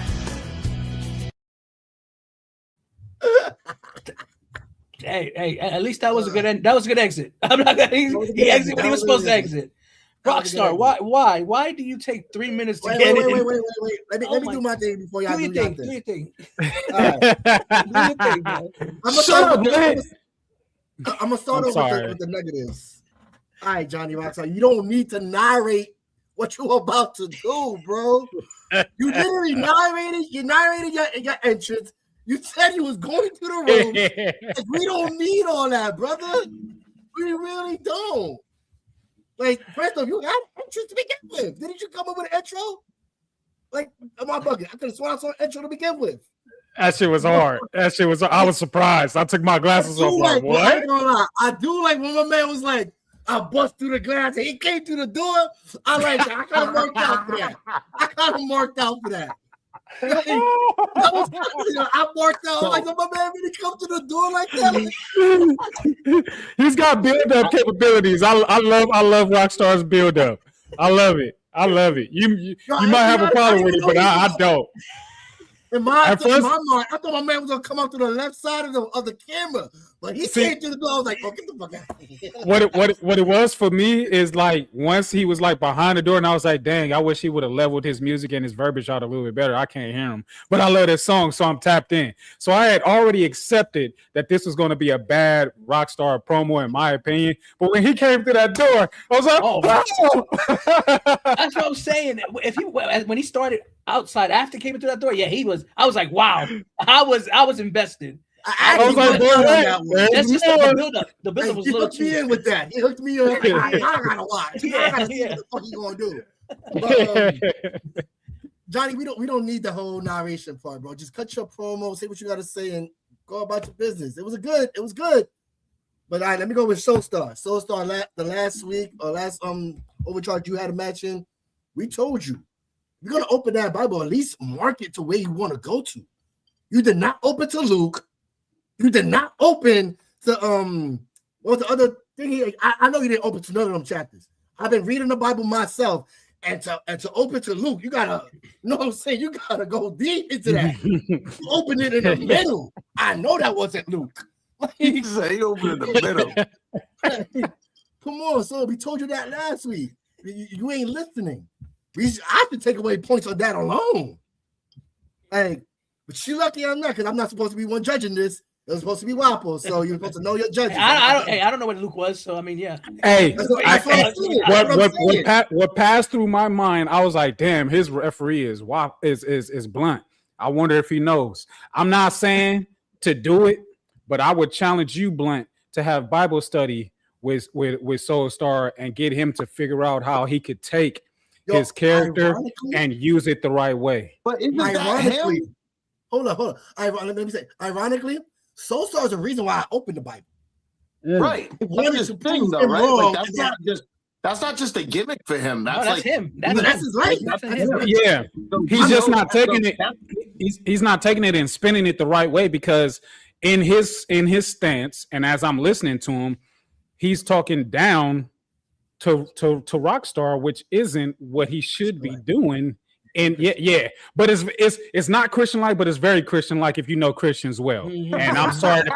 Hey, at least that was a good end. That was a good exit. I'm not gonna. He exited when he was supposed to exit. Rockstar, why do you take 3 minutes to get in? Wait. Let me do my thing before y'all do your thing. Do your thing. All right. Do your thing, man. I'm gonna start over with the negatives. All right, Johnny Rockstar, you don't need to narrate what you're about to do, bro. You literally narrated. You narrated your entrance. You said you was going to the room. Like, we don't need all that, brother. We really don't. Like, first off, you had an intro to begin with. Didn't you come up with an intro? Like, am I bugging? I could have sworn I saw an intro to begin with. That shit was hard. I was surprised. I took my glasses off. Like, what? I ain't gonna lie. I do like when my man was like, I bust through the glass and he came through the door. I like that. I kind of marked out for that. I marked out. Like, my man really come to the door like that. He's got build-up capabilities. I love Rockstar's build-up. I love it. You might have a problem with it, but I don't. In my mind, I thought my man was gonna come up to the left side of the camera, but he came to the door. I was like, "Oh, get the fuck out!" What it was for me is like once he was like behind the door, and I was like, "Dang, I wish he would have leveled his music and his verbiage out a little bit better." I can't hear him, but I love this song, so I'm tapped in. So I had already accepted that this was going to be a bad Rockstar promo, in my opinion. But when he came through that door, I was like, "Oh, that's what I'm saying." When he started outside after he came into that door, yeah, he was. I was like, "Wow!" I was invested. I was like, that's just the build-up. The build-up was he a little hooked me in with that. He hooked me in. I gotta watch. I gotta see what the fuck he gonna do. But, Johnny, we don't need the whole narration part, bro. Just cut your promo, say what you gotta say, and go about your business. It was good. But all right, let me go with Soulstar. Soulstar, the last week or last Overcharged you had a match in. We told you you're gonna open that Bible, at least mark it to where you want to go to. You did not open to Luke. You did not open to what was the other thing? I know you didn't open to none of them chapters. I've been reading the Bible myself, and to open to Luke, you gotta, you know what I'm saying? You gotta go deep into that. You open it in the middle. I know that wasn't Luke. He said he opened in the middle. Come on, so we told you that last week. You ain't listening. I have to take away points on that alone. Like, but you lucky I'm not, because I'm not supposed to be one judging this. It was supposed to be Wapo, so you're supposed to know your judges. I don't know what Luke was, so I mean, yeah. Hey, what passed through my mind, I was like, damn, his referee is blunt. I wonder if he knows. I'm not saying to do it, but I would challenge you, Blunt, to have Bible study with Soulstar and get him to figure out how he could take his character and use it the right way. But isn't that him? Hold on. Let me say, ironically, Soulstar is the reason why I opened the Bible. Right. That's the thing, though, right? Like, that's not just a gimmick for him. That's him. That's his life. Yeah. He's just not taking it. He's not taking it and spinning it the right way, because in his stance, and as I'm listening to him, he's talking down to Rockstar, which isn't what he should be doing. And but it's not Christian like, but it's very Christian like if you know Christians well. And I'm sorry to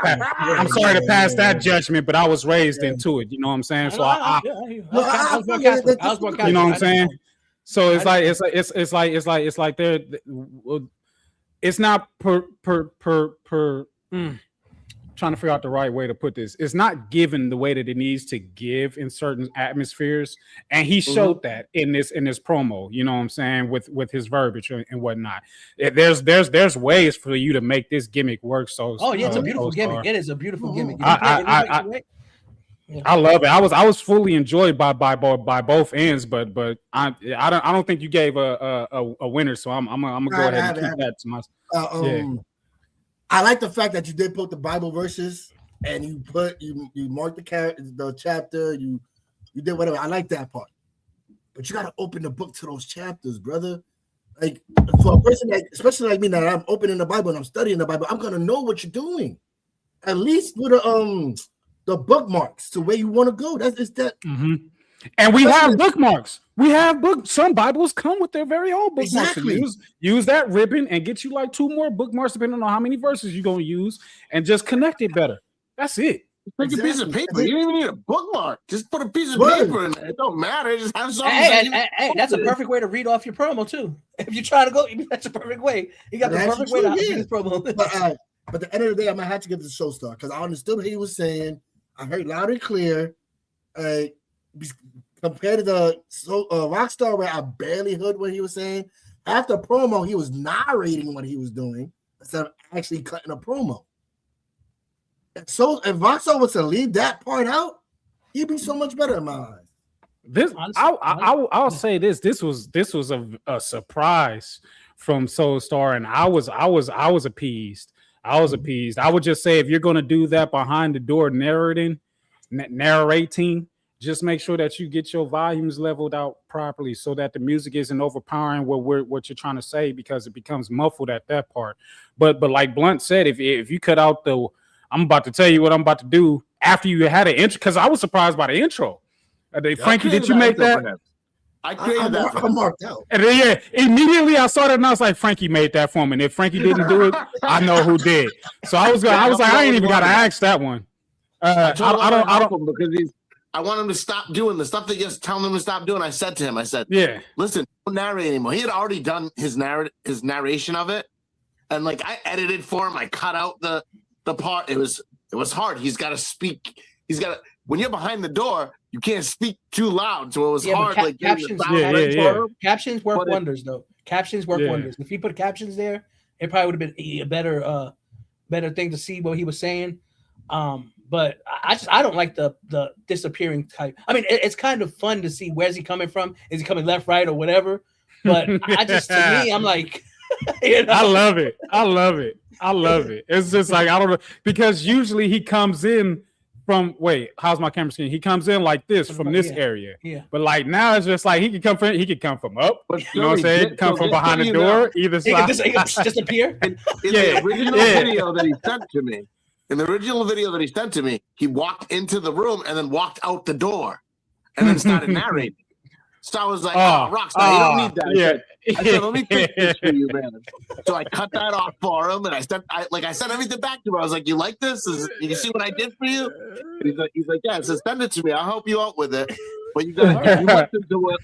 pass that judgment, but I was raised into it. You know what I'm saying? So I was born Catholic. You know what I'm saying? So it's like they're it's not trying to figure out the right way to put this. It's not given the way that it needs to give in certain atmospheres, and he showed that in this promo. You know what I'm saying, with his verbiage and whatnot. There's ways for you to make this gimmick work. So it's a beautiful gimmick. It is a beautiful gimmick. I love it. I was fully enjoyed by both ends, but I don't think you gave a winner. So I'm gonna go ahead and keep that to myself. I like the fact that you did put the Bible verses and you marked the chapter, you did whatever. I like that part. But you gotta open the book to those chapters, brother. Like, for a person especially like me, that I'm opening the Bible and I'm studying the Bible, I'm gonna know what you're doing. At least with the bookmarks to where you want to go. That's that. Mm-hmm. And we have bookmarks. Some Bibles come with their very own bookmarks. Exactly. So use that ribbon and get you like 2 more bookmarks, depending on how many verses you're gonna use, and just connect it better. That's it. Take a piece of paper. You don't even need a bookmark. Just put a piece of paper in there. It don't matter. Just have something. Hey, that's a perfect way to read off your promo too. If you're trying to go, that's a perfect way. You got the perfect way to read his promo. But at the end of the day, I'm gonna have to give this to Soulstar because I understood what he was saying. I heard loud and clear. Compared to the Rockstar, where I barely heard what he was saying. After promo, he was narrating what he was doing instead of actually cutting a promo. So if Rockstar was to leave that part out, he'd be so much better in my eyes. This I'll say this was a surprise from Soulstar, and I was appeased. I would just say, if you're going to do that behind the door narrating, just make sure that you get your volumes leveled out properly so that the music isn't overpowering what you're trying to say, because it becomes muffled at that part. But like Blunt said, if you cut out I'm about to tell you what I'm about to do after you had an intro, because I was surprised by the intro. Frankie, did you make that? I created that. I'm marked out. And then, immediately I saw that and I was like, Frankie made that for me. And if Frankie didn't do it, I know who did. So I was like, I ain't even got to ask that one. I don't because I want him to stop doing the stuff that you're telling him to stop doing. I said to him, yeah, listen, don't narrate anymore. He had already done his narration of it, and like I edited for him. I cut out the part. It was hard. He's got to speak. When you're behind the door, you can't speak too loud, so it was hard. Captions work wonders, though. Captions work wonders. If you put captions there, it probably would have been a better thing to see what he was saying. But I don't like the disappearing type. I mean, it's kind of fun to see where's he coming from. Is he coming left, right, or whatever? But to me, I'm like, you know? I love it. It's just like, I don't know, because usually he comes in from how's my camera screen? He comes in like this from this area. Yeah. But like now it's just like he could come from up. You know what I'm saying? He could come from behind the door, either side. He could disappear. In the original video that he sent to me. In the original video that he sent to me, he walked into the room and then walked out the door and then started narrating. So I was like, Rockstar, you don't need that. I said, let me fix this for you, man. So I cut that off for him, and I sent everything back to him. I was like, you like this? You see what I did for you? And he's like, yeah, so send it to me. I'll help you out with it. But you got to do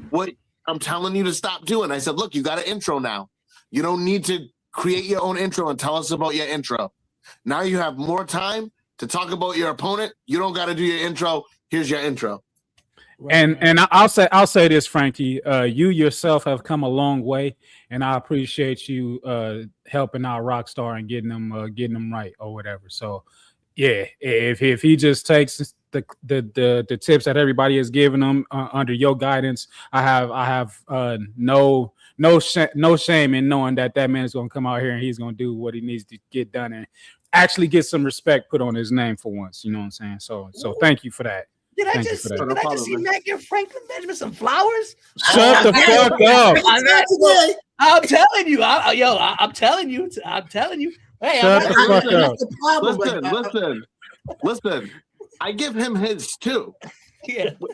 what I'm telling you to stop doing. I said, look, you got an intro now. You don't need to create your own intro and tell us about your intro. Now you have more time to talk about your opponent. You don't got to do your intro. Here's your intro. And I'll say this, Frankie. You yourself have come a long way, and I appreciate you helping out Rockstar and getting them right or whatever. So, yeah, if he just takes the tips that everybody is giving him under your guidance, I have no shame in knowing that man is going to come out here and he's going to do what he needs to get done and actually get some respect put on his name for once. You know what I'm saying? So thank you for that. Did I just see Matt give Franklin Benjamin some flowers? Shut the fuck up! I'm telling you, I'm telling you. Hey, shut the fuck up! Listen. I give him his too. Yeah. Look.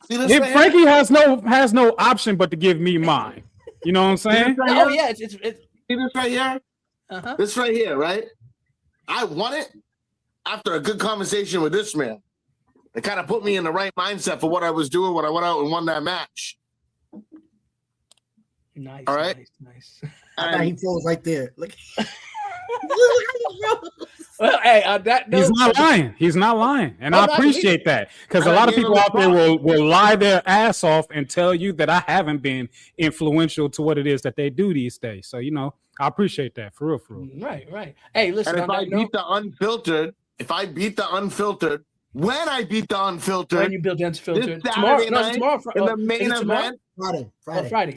See this if Frankie has no option but to give me mine. You know what I'm saying? Oh yeah, it's see this right here. This right here, right? I won it after a good conversation with this man. It kind of put me in the right mindset for what I was doing when I went out and won that match. Nice. All right. Nice. And he falls right there. Look. Well, hey, He's not lying, and I appreciate that, because a lot of people out there will lie their ass off and tell you that I haven't been influential to what it is that they do these days. So I appreciate that for real. Right. Hey, listen. And if I beat the unfiltered, when I beat the unfiltered, when you build the unfiltered, tomorrow in the main event,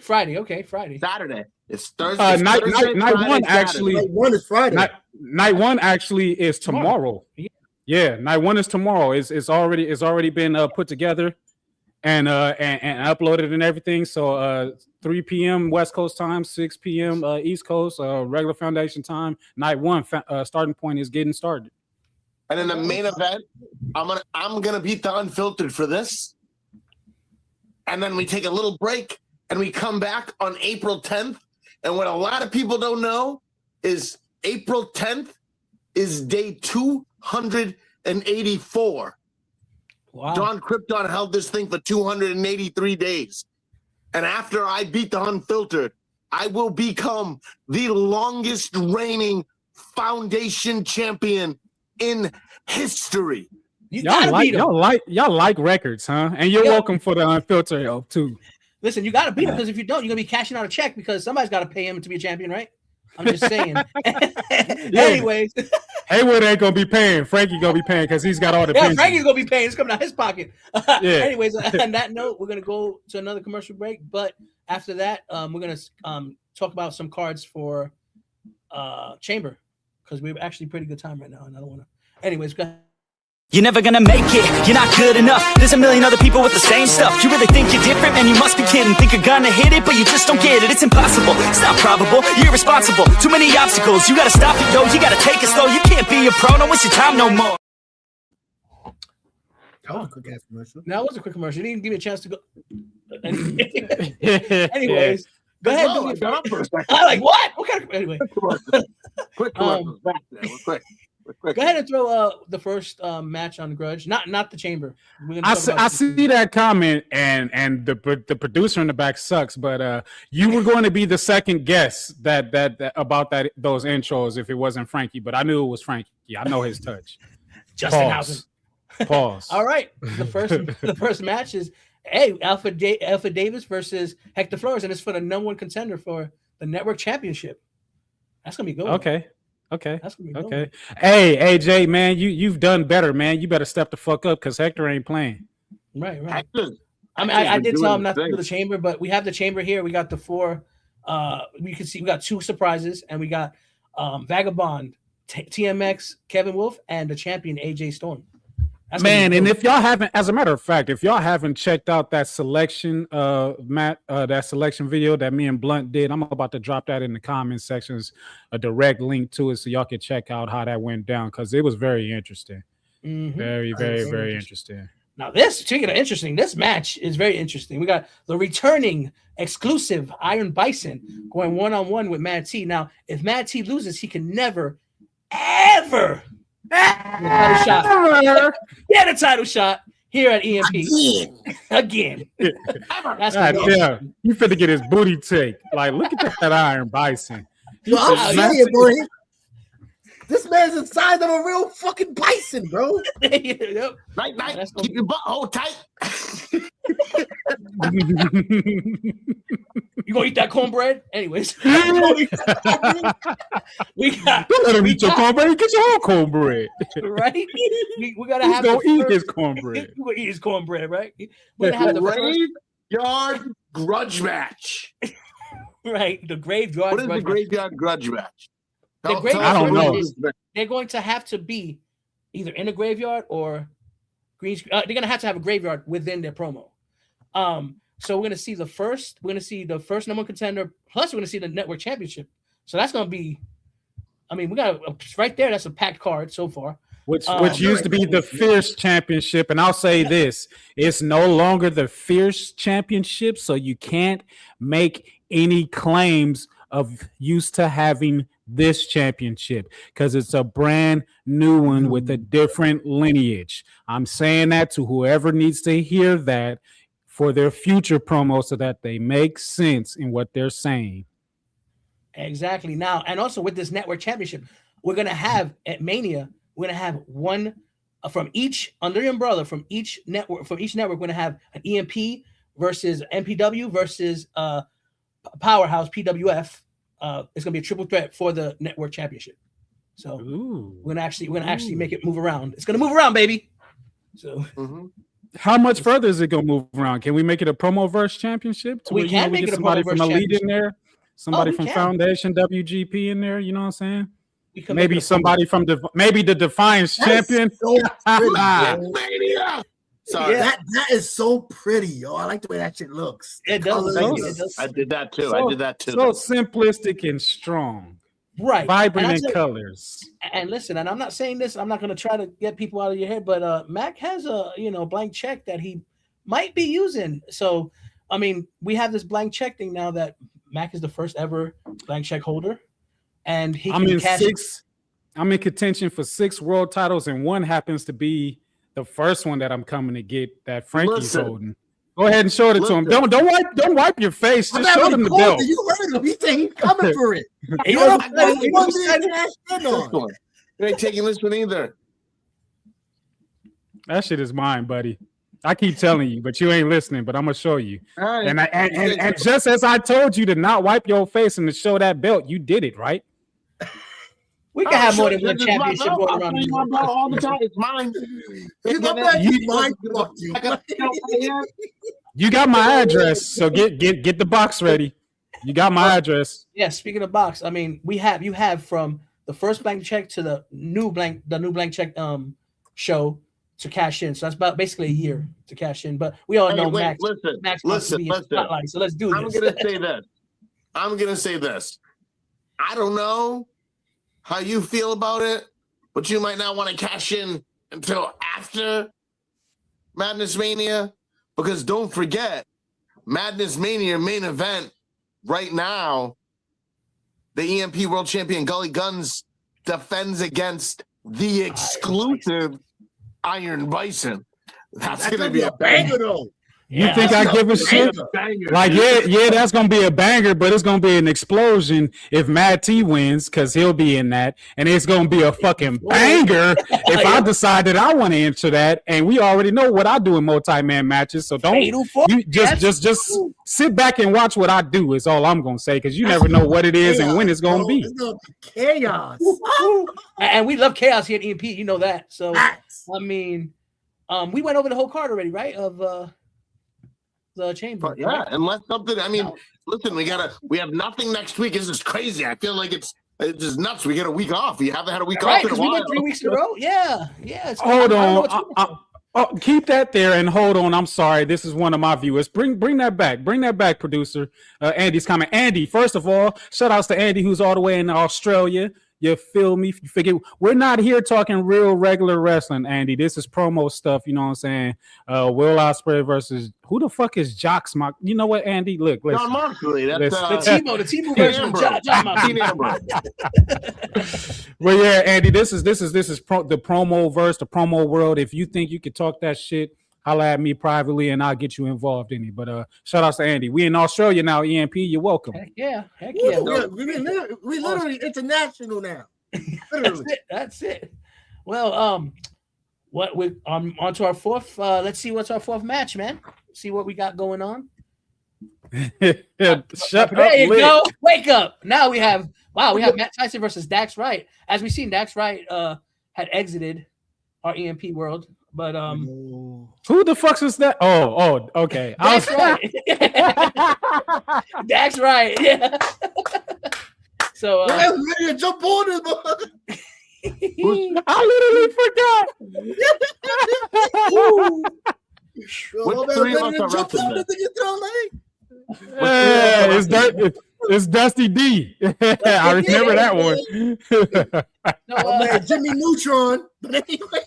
Friday. Okay, Friday. Saturday. It's Thursday. Night one actually. Night one is Friday. Night one actually is tomorrow. Yeah, night one is tomorrow. It's already been put together and uploaded and everything. So 3 p.m. West Coast time, 6 p.m. East Coast, regular Foundation time. Night one starting point is getting started. And in the main event, I'm gonna beat the unfiltered for this, and then we take a little break and we come back on April 10th. And what a lot of people don't know is April 10th is day 284. Wow. Don Krypton held this thing for 283 days. And after I beat the unfiltered, I will become the longest reigning Foundation champion in history. Y'all like records, huh? And you're welcome for the unfiltered help too. Listen, you got to beat him, because if you don't, you're gonna be cashing out a check, because somebody's got to pay him to be a champion, right? I'm just saying. Anyways, Haywood ain't gonna be paying. Frankie gonna be paying because he's got all the pensions. Frankie's gonna be paying. It's coming out his pocket. Yeah. Anyways, on that note, we're gonna go to another commercial break. But after that, we're gonna talk about some cards for Chamber because we're actually pretty good time right now, and I don't want to. Anyways, go ahead. You're never gonna make it, you're not good enough. There's a million other people with the same stuff. You really think you're different, man, you must be kidding. Think you're gonna hit it, but you just don't get it. It's impossible, it's not probable, you're irresponsible. Too many obstacles, you gotta stop it, yo. You gotta take it slow, you can't be a pro, don't waste your time no more. That was a quick ass commercial. That was a quick commercial. You didn't give me a chance to go. Anyways, go ahead. No, I got up for a second. I'm like, what? What kind of anyway? Quick commercials back there. We're quick. Go ahead and throw the first match on Grudge, not the Chamber. I see that comment, and the producer in the back sucks, but you were going to be the second guest that about those intros if it wasn't Frankie, but I knew it was Frankie. I know his touch. Justin Pause. Housen. Pause. All right, the first match is Alpha Davis versus Hector Flores, and it's for the #1 contender for the network championship. That's gonna be good. Okay. That's gonna be good. Okay. Hey, AJ, man, you've done better, man. You better step the fuck up because Hector ain't playing. Right. Hector, I mean, I did tell him not to do the Chamber, but we have the Chamber here. We got the 4. We can see we got 2 surprises, and we got Vagabond, TMX, Kevin Wolf, and the champion AJ Storm. That's Man, and if y'all haven't, as a matter of fact, if y'all haven't checked out that selection, Matt, that selection video that me and Blunt did, I'm about to drop that in the comment sections, a direct link to it, so y'all can check out how that went down because it was very interesting. Mm-hmm. Very, very, very interesting. Now, speaking of interesting, this match is very interesting. We got the returning exclusive Iron Bison going one-on-one with Mad T. Now, if Mad T loses, he can never, ever get a title shot here at EMP. Again. That's yeah, you finna get his booty take. Like, look at that Iron Bison. Boy. This man's inside of a real fucking bison, bro. Yep. Night, keep your butt hold tight. You gonna eat that cornbread? Anyways. we got Don't let him eat your cornbread. Get your whole cornbread. Right? We gotta He's have gonna eat his cornbread. We're gonna eat his cornbread, right? We're gonna have the graveyard grudge match. Right, the graveyard. What is the graveyard grudge match? The graveyard I don't know. They're going to have to be either in a graveyard or green screen. They're gonna have to have a graveyard within their promo. So we're gonna see the first. We're gonna see the first #1 contender. Plus, we're gonna see the network championship. So that's gonna be. I mean, we got right there. That's a packed card so far. Which used to be the Fierce Championship, and I'll say this: it's no longer the Fierce Championship, so you can't make any claims of used to having this championship because it's a brand new one with a different lineage. I'm saying that to whoever needs to hear that for their future promo so that they make sense in what they're saying. Exactly. Now, and also with this network championship, we're gonna have at Mania, we're gonna have one from each under the umbrella from each network. From each network, we're gonna have an EMP versus MPW versus Powerhouse PWF. It's gonna be a triple threat for the network championship. So we're gonna actually make it move around. It's gonna move around, baby. So how much further is it gonna move around? Can we make it a promo verse championship? We can make it a somebody promo from Elite in there, somebody from can. Foundation WGP in there. You know what I'm saying? Maybe somebody from the Defiance champion. Sorry, that is so pretty, yo. I like the way that shit looks. It does. I did that too. So simplistic and strong. Right. Vibrant in colors. And listen, and I'm not saying this, I'm not going to try to get people out of your head, but Mac has a blank check that he might be using. So, I mean, we have this blank check thing now that Mac is the first ever blank check holder. And he I'm in contention for 6 world titles, and one happens to be the first one that I'm coming to get that Frankie's holding. Go ahead and show it to him. Don't wipe your face. Just show them the belt. You heard him. He think he's coming for it. You ain't taking this one either. That shit is mine, buddy. I keep telling you, but you ain't listening. But I'm gonna show you. Right. And just as I told you to not wipe your face and to show that belt, you did it, right? We can have more than one championship going I'll around. tell you my belt all the time. It's mine. You got my address, so get the box ready. You got my address. Yeah, speaking of box, I mean, you have from the first blank check to the new blank check show to cash in. So that's about basically a year to cash in. But we all know Max wants to be in the spotlight. So let's do this. I'm gonna say this. I don't know how you feel about it, but you might not want to cash in until after Madness Mania, because don't forget, Madness Mania main event right now, the EMP World Champion Gully Guns defends against the exclusive Iron Bison. That's gonna be a banger, though. You think I give a shit? Like, yeah, that's gonna be a banger, but it's gonna be an explosion if Matt T wins, because he'll be in that, and it's gonna be a fucking banger if I decide that I want to enter that. And we already know what I do in multi-man matches, so don't you just sit back and watch what I do. Is all I'm gonna say, because you never know what it is and when it's gonna be. Chaos. And we love chaos here at EMP. You know that. So I mean, we went over the whole card already, right? Of the chamber. Yeah, right? Unless something. I mean, listen, we have nothing next week. This is crazy. I feel like it's just nuts. We get a week off. We haven't had a week off in a while. We went 3 weeks in a row. Yeah. Hold on. Keep that there and hold on. I'm sorry. This is one of my viewers. Bring that back. Bring that back, producer. Andy's comment. Andy, first of all, shout outs to Andy, who's all the way in Australia. You feel me? You figure we're not here talking real regular wrestling, Andy. This is promo stuff. You know what I'm saying? Will Ospreay versus who the fuck is Jox Mock? You know what, Andy? Look, listen. John Moxley. That's the Timo version of John Moxley. Well, yeah, Andy. This is the promo verse, the promo world. If you think you could talk that shit, holla at me privately and I'll get you involved in it. But shout outs to Andy. We in Australia now, EMP. You're welcome. Heck yeah. We literally international now. That's it. Well, what we on to our fourth. Let's see what's our fourth match, man. See what we got going on. Shut there up, you Lick. go. Wake up. Now we have Matt Tyson versus Dax Wright. As we've seen, Dax Wright had exited our EMP world. But who the fuck is that? Oh, okay. That's right. That's right. Yeah. So ready to jump on this, I literally forgot. Which three of us are wrestling? It's Dusty D. I remember that one. Man, Jimmy Neutron. But anyway.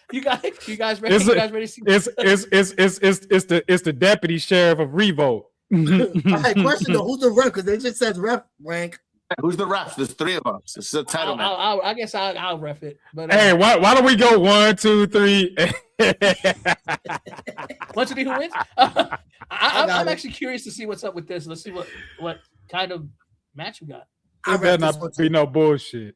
You guys ready? You guys ready to see? It's the deputy sheriff of Revolt. All right, question though, who's the ref? Because they just says ref rank. Who's the ref? There's three of us. It's a title match. I guess I'll ref it. But hey, why don't we go 1, 2, 3? 1, 2, 3, who wins? I'm actually curious to see what's up with this. Let's see what kind of match we got. It better not be no bullshit.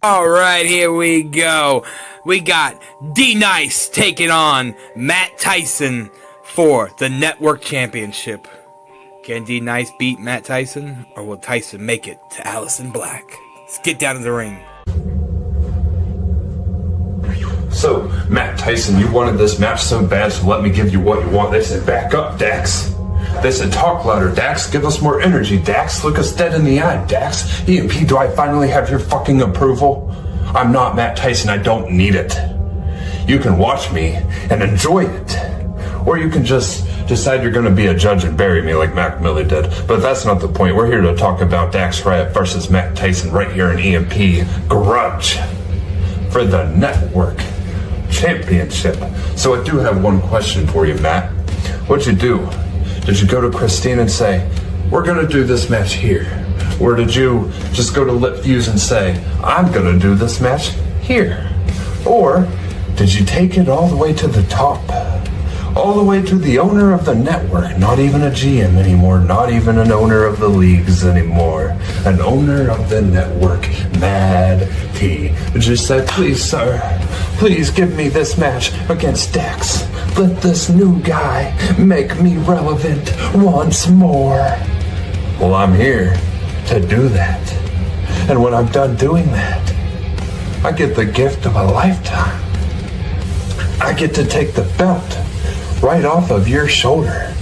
All right, here we go. We got D-Nice taking on Matt Tyson for the Network Championship. Can D-Nice beat Matt Tyson, or will Tyson make it to Allison Black? Let's get down to the ring. So, Matt Tyson, you wanted this match so bad, so let me give you what you want. They said, back up, Dax. They said, talk louder, Dax. Give us more energy, Dax. Look us dead in the eye, Dax. EMP, do I finally have your fucking approval? I'm not Matt Tyson. I don't need it. You can watch me and enjoy it. Or you can just decide you're going to be a judge and bury me like Mac Millie did. But that's not the point. We're here to talk about Dax Wright versus Matt Tyson right here in EMP Grudge for the Network Championship. So I do have one question for you, Matt. What'd you do? Did you go to Christine and say, we're going to do this match here? Or did you just go to Lit Fuse and say, I'm going to do this match here? Or did you take it all the way to the top? All the way to the owner of the network, not even a GM anymore, not even an owner of the leagues anymore, an owner of the network, Mad T. Just said, please, sir, please give me this match against Dax. Let this new guy make me relevant once more. Well, I'm here to do that. And when I'm done doing that, I get the gift of a lifetime. I get to take the belt right off of your shoulder.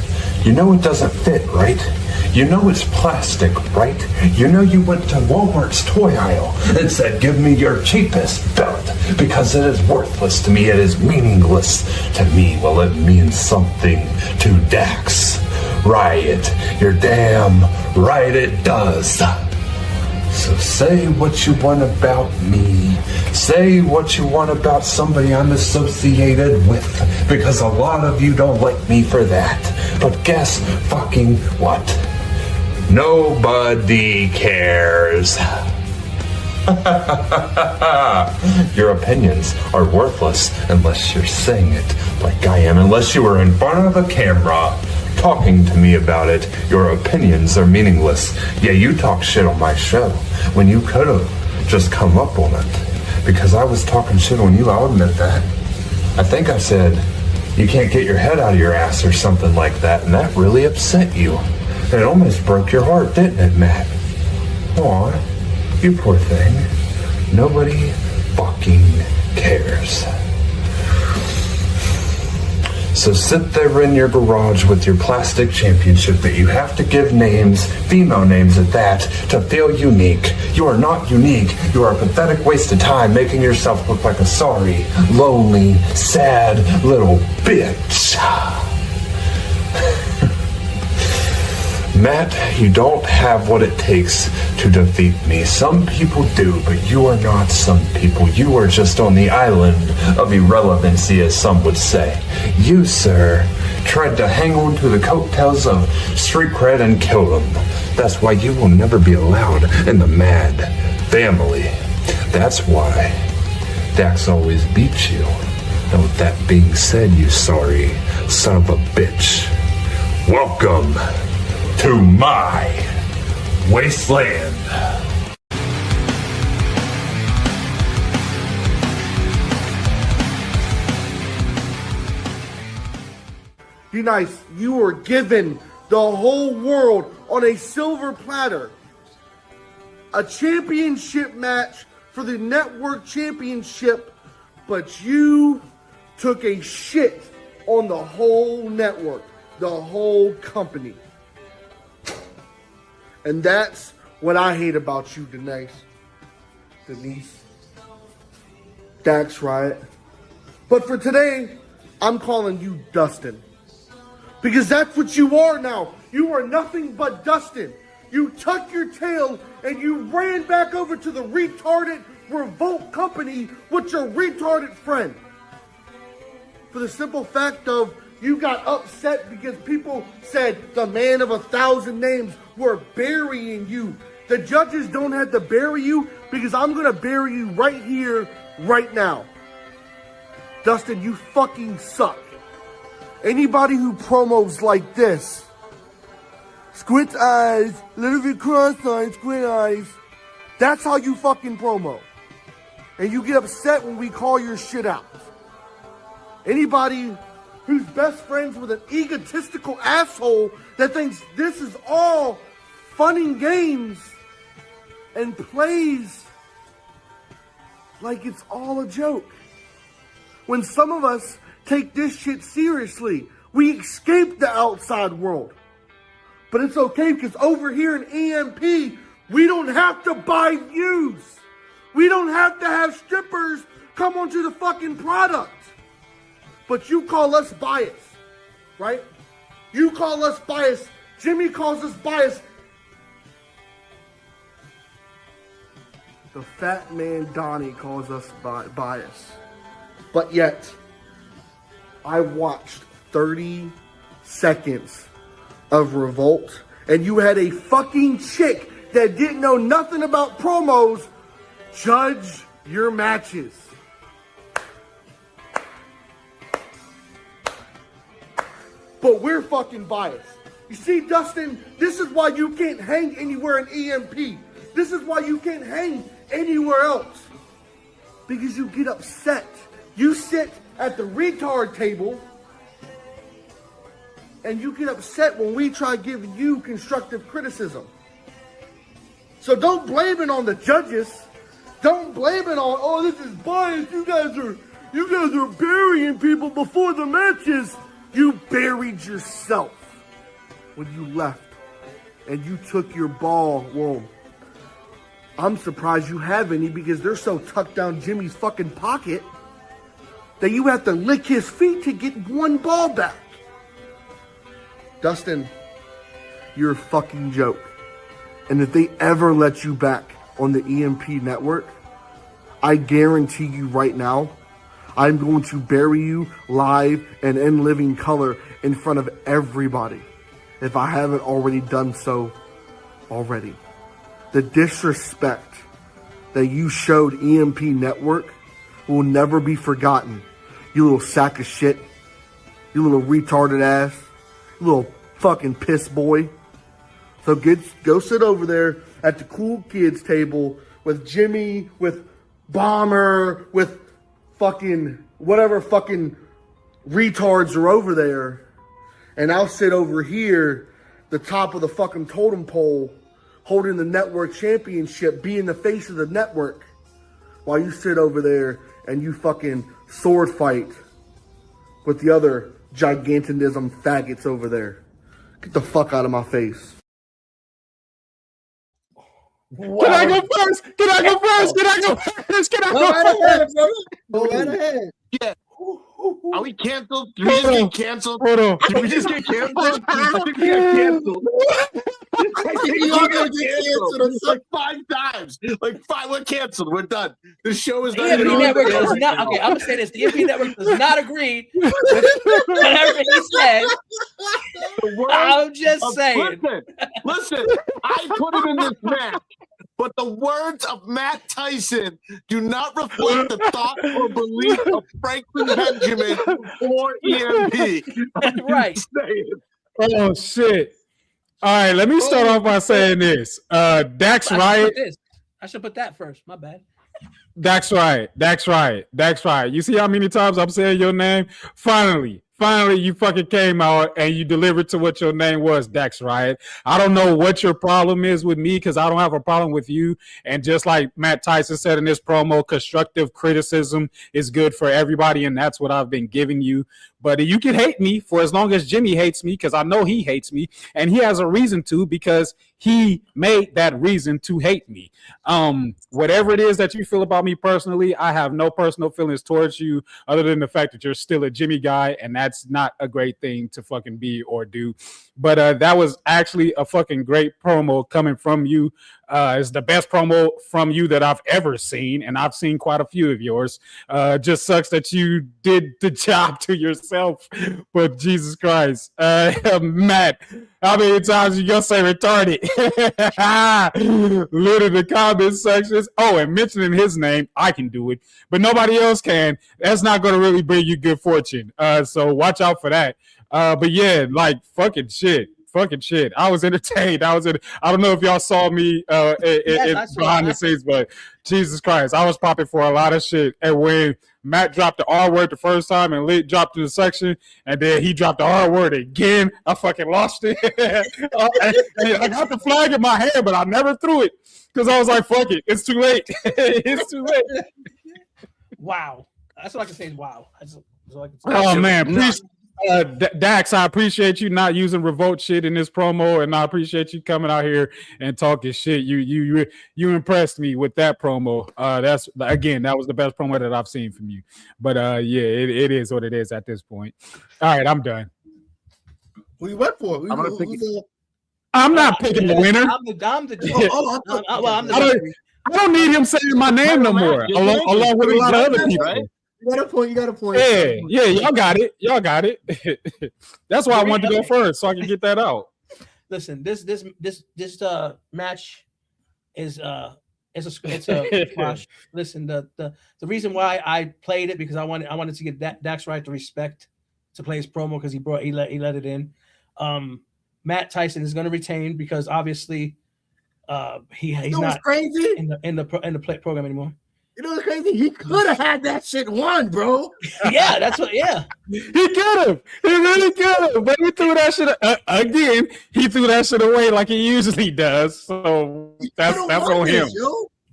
You know it doesn't fit, right? You know it's plastic, right? You know you went to Walmart's toy aisle and said, give me your cheapest belt because it is worthless to me. It is meaningless to me. Well, it means something to Dax. Right. You're damn right it does. So say what you want about me. Say what you want about somebody I'm associated with, because a lot of you don't like me for that. But guess fucking what? Nobody cares. Your opinions are worthless unless you're saying it like I am. Unless you are in front of a camera talking to me about it, your opinions are meaningless. Yeah, you talk shit on my show when you could have just come up on it. Because I was talking shit on you, I'll admit that. I think I said, you can't get your head out of your ass or something like that, and that really upset you. And it almost broke your heart, didn't it, Matt? Aw, you poor thing. Nobody fucking cares. So sit there in your garage with your plastic championship that you have to give names, female names at that, to feel unique. You are not unique. You are a pathetic waste of time making yourself look like a sorry, lonely, sad little bitch. Matt, you don't have what it takes to defeat me. Some people do, but you are not some people. You are just on the island of irrelevancy, as some would say. You, sir, tried to hang on to the coattails of street cred and kill them. That's why you will never be allowed in the Mad family. That's why Dax always beats you. And with that being said, you sorry son of a bitch, welcome to my wasteland. Be nice. You were given the whole world on a silver platter. A championship match for the network championship, but you took a shit on the whole network, the whole company. And that's what I hate about you, Denise. Dax Riot. But for today, I'm calling you Dustin. Because that's what you are now. You are nothing but Dustin. You tucked your tail and you ran back over to the retarded Revolt company with your retarded friend. For the simple fact of you got upset because people said the man of 1,000 names were burying you. The judges don't have to bury you because I'm going to bury you right here, right now. Dustin, you fucking suck. Anybody who promos like this, squint eyes, little bit cross-eyed, squint eyes, that's how you fucking promo. And you get upset when we call your shit out. Anybody who's best friends with an egotistical asshole that thinks this is all fun and games and plays like it's all a joke. When some of us take this shit seriously, we escape the outside world. But it's okay because over here in EMP, we don't have to buy views. We don't have to have strippers come onto the fucking product. But you call us biased, right? You call us biased. Jimmy calls us biased. The fat man Donnie calls us biased. But yet, I watched 30 seconds of Revolt, and you had a fucking chick that didn't know nothing about promos judge your matches. But we're fucking biased. You see, Dustin, this is why you can't hang anywhere in EMP. This is why you can't hang anywhere else. Because you get upset. You sit at the retard table and you get upset when we try giving you constructive criticism. So don't blame it on the judges. Don't blame it on, oh, this is biased. You guys are burying people before the matches. You buried yourself when you left and you took your ball. Well, I'm surprised you have any because they're so tucked down Jimmy's fucking pocket that you have to lick his feet to get one ball back. Dustin, you're a fucking joke. And if they ever let you back on the EMP network, I guarantee you right now, I'm going to bury you live and in living color in front of everybody if I haven't already done so already. The disrespect that you showed EMP Network will never be forgotten. You little sack of shit. You little retarded ass. You little fucking piss boy. So go sit over there at the cool kids table with Jimmy, with Bomber, with fucking whatever fucking retards are over there. And I'll sit over here, the top of the fucking totem pole, holding the network championship, being the face of the network, while you sit over there and you fucking sword fight with the other gigantism faggots over there. Get the fuck out of my face. Can I go first? Can I go first? Can I go first? Can I go first? Go right ahead. Yeah. Are we canceled? Did we just get canceled? Hold on. Did we just get canceled? I think we got canceled. I think we all gonna get canceled like 5 times. Like 5, we're canceled. We're done. The show is The not EMP even Network on. does not. Okay, I'm gonna say this: the EMP Network does not agree with whatever he said. I'm just saying. Listen. I put him in this match. But the words of Matt Tyson do not reflect the thought or belief of Franklin Benjamin or EMP. Right. Oh shit! All right, let me start off by saying this. Dax Riot. I should put that first. My bad. Dax Riot. Dax Riot. Dax Riot. You see how many times I'm saying your name? Finally, you fucking came out and you delivered to what your name was, Dax Riot. I don't know what your problem is with me because I don't have a problem with you. And just like Matt Tyson said in this promo, constructive criticism is good for everybody, and that's what I've been giving you. But you can hate me for as long as Jimmy hates me, because I know he hates me, and he has a reason to, because he made that reason to hate me. Whatever it is that you feel about me personally, I have no personal feelings towards you other than the fact that you're still a Jimmy guy, and that's not a great thing to fucking be or do. But that was actually a fucking great promo coming from you. It's the best promo from you that I've ever seen, and I've seen quite a few of yours. Just sucks that you did the job to yourself, but Jesus Christ. Matt, how many times you gonna say retarded? Litter the comment sections. Oh, and mentioning his name, I can do it, but nobody else can. That's not gonna really bring you good fortune. So watch out for that. But yeah, like fucking shit. I was entertained. I don't know if y'all saw me behind the scenes, but Jesus Christ, I was popping for a lot of shit. And when Matt dropped the R word the first time and Lit dropped in the section, and then he dropped the R word again, I fucking lost it. I got the flag in my hand, but I never threw it because I was like, fuck it, it's too late. It's too late. Wow. That's all I can say is wow. Oh man, please. Dax, I appreciate you not using revolt shit in this promo, and I appreciate you coming out here and talking shit. You impressed me with that promo. That was the best promo that I've seen from you. But yeah, it is what it is at this point. All right, I'm done. Who you went for? I'm not picking the winner. I don't need him saying my name no more, along with a lot of other people. Right? You got a point. Yeah, y'all got it. That's why I wanted to go first, so I can get that out. Listen, this match is it's a squash. Listen, the reason why I played it because I wanted to get Dax Riot the respect to play his promo because he let it in. Matt Tyson is going to retain because obviously he's not crazy in the program anymore. You know what's crazy? He could have had that shit won, bro. Yeah, that's what. Yeah, he could have. He really could have. But he threw that shit again. He threw that shit away like he usually does. So That's on him.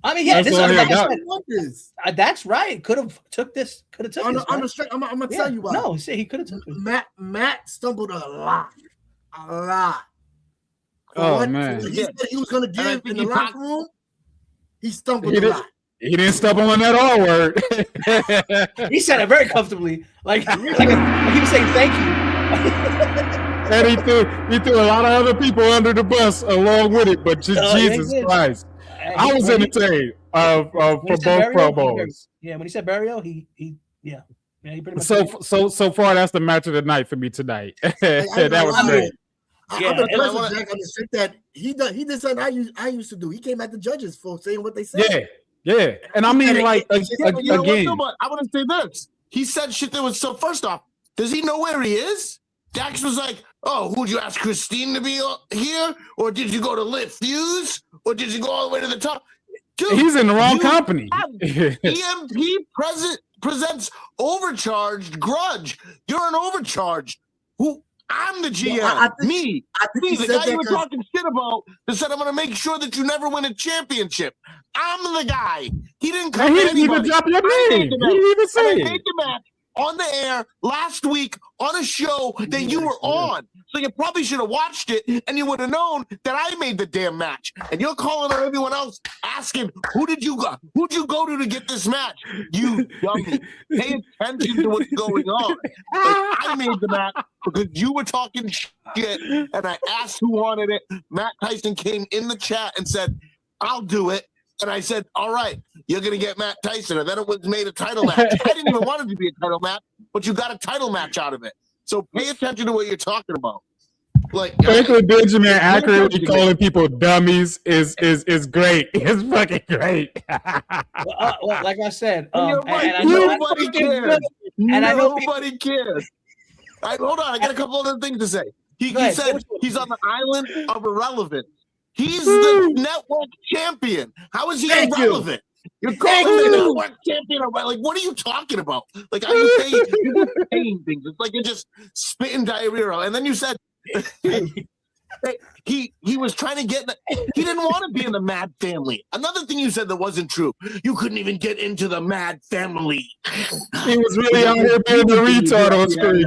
I mean, yeah, That's on him. That's right. Could have took this. Could have took this. On the straight, I'm gonna tell you why. No, see, he could have took it. Matt stumbled a lot. Oh man, he said he was gonna give in the locker room. He stumbled a lot. He didn't stumble on that R word. He said it very comfortably, like he was saying thank you. And he threw a lot of other people under the bus along with it. But Jesus Christ, I was entertained for both promos. Yeah, when he said burial, he pretty much. So far, that's the match of the night for me tonight. That was great. I'm impressed with Jack on the shit that he did something I used to do. He came at the judges for saying what they said. Yeah. And I mean, like, again. I want to say this. He said shit that was so. First off, does he know where he is? Dax was like, "Oh, who'd you ask Christine to be here, or did you go to Lit Fuse, or did you go all the way to the top?" Dude, he's in the wrong company. EMP presents Overcharged Grudge. You're an Overcharged. Who? I'm the GM. I think me, the guy you were talking shit about, that said I'm going to make sure that you never win a championship. I'm the guy. He didn't come. He didn't even drop your name. He didn't even say I it. made the match on the air last week on a show that you were on. So you probably should have watched it, and you would have known that I made the damn match. And you're calling on everyone else, asking, who'd you go to get this match? You dummy. Pay attention to what's going on. Like, I made the match because you were talking shit, and I asked who wanted it. Matt Tyson came in the chat and said, I'll do it. And I said, all right, you're going to get Matt Tyson. And then it was made a title match. I didn't even want it to be a title match, but you got a title match out of it. So pay attention to what you're talking about. Like, Franklin Benjamin accurately calling people dummies is great. It's fucking great. Well, like I said, nobody cares. Nobody cares. Hold on, I got a couple other things to say. He said he's on the island of irrelevance. He's the network champion. How is he irrelevant? You're calling the network champion. Like, what are you talking about? Like, are you saying things? It's like you're just spitting diarrhea out. And then you said he was trying to get. He didn't want to be in the Mad family. Another thing you said that wasn't true. You couldn't even get into the Mad family. He was really out here being the retard on screen.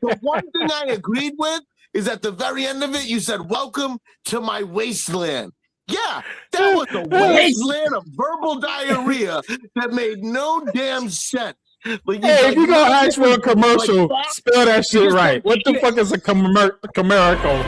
The one thing I agreed with is at the very end of it, you said, "Welcome to my wasteland." Yeah, that was a wasteland of verbal diarrhea that made no damn sense. Like, hey, if you gonna ask for a commercial, spell that shit right. What the fuck is a commercial?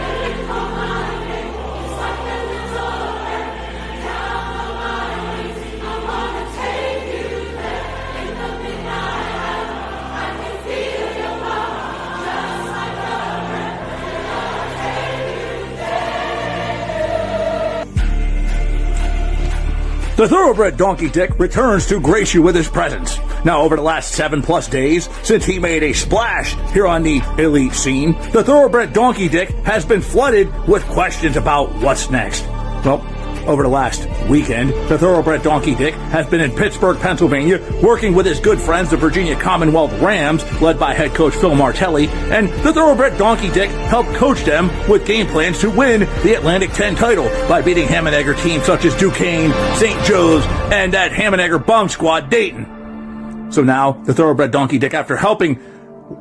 The Thoroughbred Donkey Dick returns to grace you with his presence. Now, over the last 7+ days, since he made a splash here on the elite scene, the Thoroughbred Donkey Dick has been flooded with questions about what's next. Well, over the last weekend, the Thoroughbred Donkey Dick has been in Pittsburgh, Pennsylvania, working with his good friends, the Virginia Commonwealth Rams, led by head coach Phil Martelli, and the Thoroughbred Donkey Dick helped coach them with game plans to win the Atlantic 10 title by beating Hammenegger teams such as Duquesne, St. Joe's, and that Hammenegger bomb squad, Dayton. So now, the Thoroughbred Donkey Dick, after helping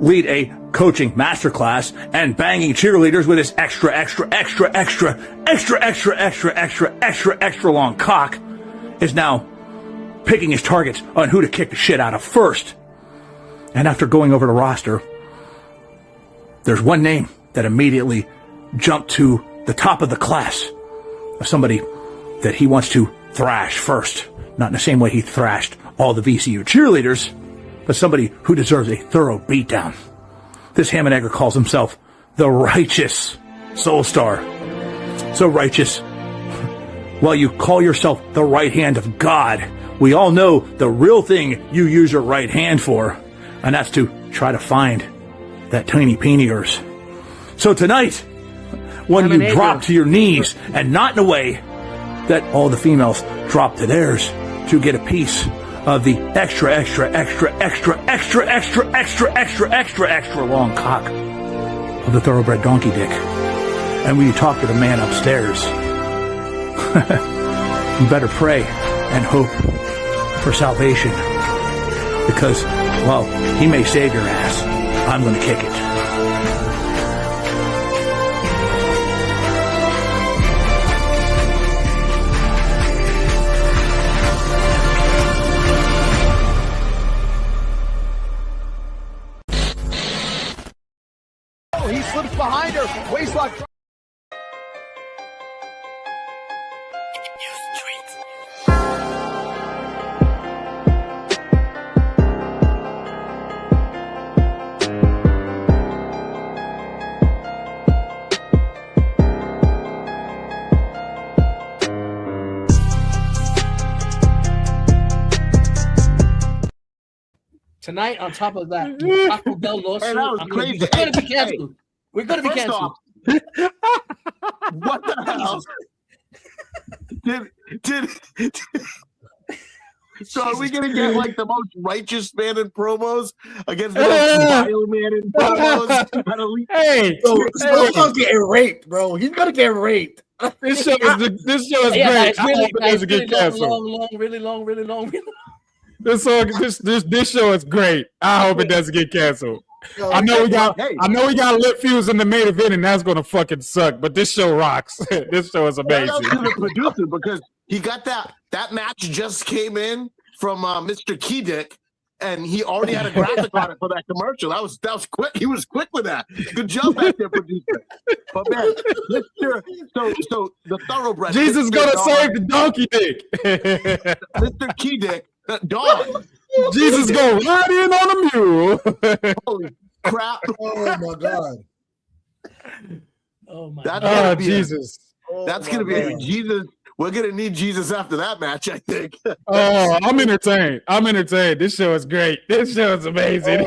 lead a coaching masterclass and banging cheerleaders with his extra long cock, is now picking his targets on who to kick the shit out of first. And after going over the roster, there's one name that immediately jumped to the top of the class of somebody that he wants to thrash first. Not in the same way he thrashed all the VCU cheerleaders, but somebody who deserves a thorough beatdown. This Hammenegger calls himself the Righteous Soul Star. So righteous, while you call yourself the right hand of God, we all know the real thing you use your right hand for, and that's to try to find that tiny peen of yours. So tonight, when you drop to your knees, and not in a way that all the females drop to theirs to get a piece of the extra long cock of the Thoroughbred Donkey Dick. And when you talk to the man upstairs, you better pray and hope for salvation. Because, well, he may save your ass. I'm going to kick it. Oh, he slips behind her. Waistlock. Tonight, on top of that, Taco Bell lawsuit, Man, that was we're crazy. going to be Hey, canceled. We're going to be first canceled. What the hell? Did so are we gonna get like the most righteous man in promos against the most vile man in promos? Hey, Solomon's getting raped, bro. He's gonna get raped. This show is great. It's I really, hope it doesn't get canceled. really long. This show is great. I hope it doesn't get canceled. I know we got a lit fuse in the main event, and that's gonna fucking suck. But this show rocks. This show is amazing. Shout out to the producer because he got that match just came in from Mr. Keydick, and he already had a graphic on it for that commercial. That was quick. He was quick with that. Good job back there, producer. But man, so the thoroughbred. Jesus gonna save the donkey dick. Mr. Keydick, Dawn. Jesus go right in on a mule. Holy crap! Oh my god! Oh my That's God. Jesus. Oh That's my gonna be God. Jesus. We're gonna need Jesus after that match, I think. Oh, I'm entertained. This show is great. This show is amazing.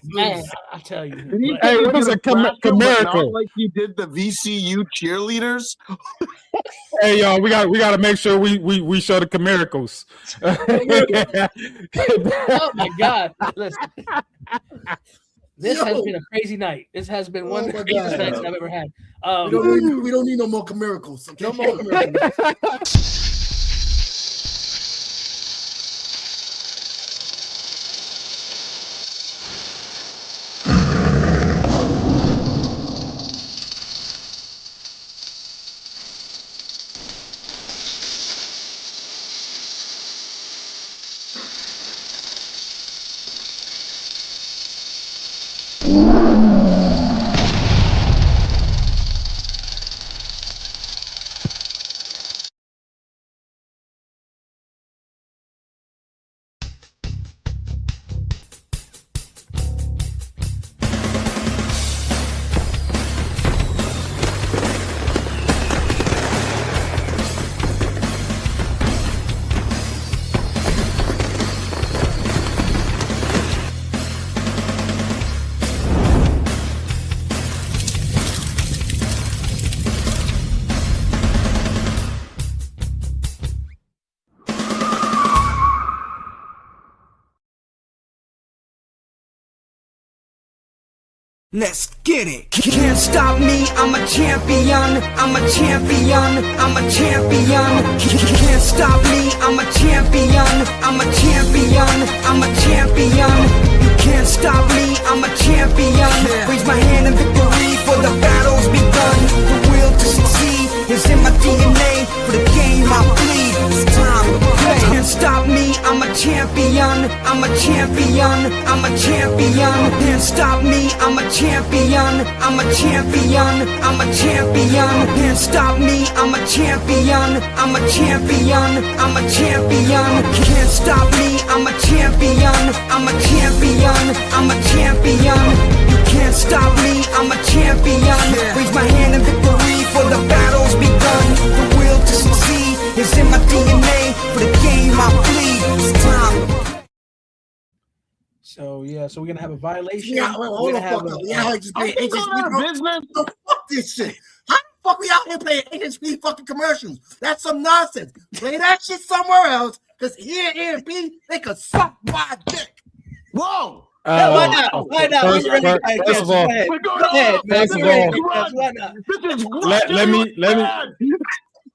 Man, I tell you. Hey, what is a Comerica? Like you did the VCU cheerleaders. Hey, y'all, we got to make sure we show the Comericals. Oh my God! Listen, this has been a crazy night. This has been one of the craziest nights I've ever had. We don't need no more miracles. Okay? No more miracles. Let's get it. Can't stop me, I'm a champion. I'm a champion. I'm a champion. Can't stop me, I'm a champion. I'm a champion. I'm a champion. You can't stop me, I'm a champion. Raise my hand in victory for the battle's begun. The will to succeed is in my DNA. For the game I bleed, it's time to play. Can't stop me, I'm a champion. I'm a champion. I'm a champion. Can't stop me, I'm a champion. I'm a champion. I'm a champion. Can't stop me, I'm a champion. I'm a champion. I'm a champion. Can't stop me, I'm a champion. I'm a champion. I'm a champion. You can't stop me, I'm a champion. Raise my hand in victory for the battle's begun. The will to succeed is in my DNA. For the game I bleed, it's time. So we're gonna have a violation. Yeah, wait, hold We're on, gonna fuck have up. We out here just playing I'm going out of HSP. business. No, fuck this shit. How the fuck we out here playing HSP fucking commercials? That's some nonsense. Play that shit somewhere else, because here at AMP, they could suck my dick. Whoa! Why not? Why not? First of all, Go ahead, man. first of all, let me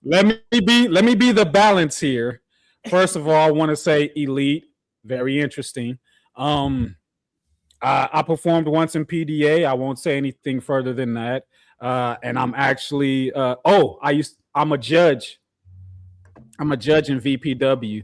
let me be the balance here. First of all, I want to say Elite, very interesting. I performed once in PDA. I won't say anything further than that. And I'm actually I'm a judge. I'm a judge in VPW.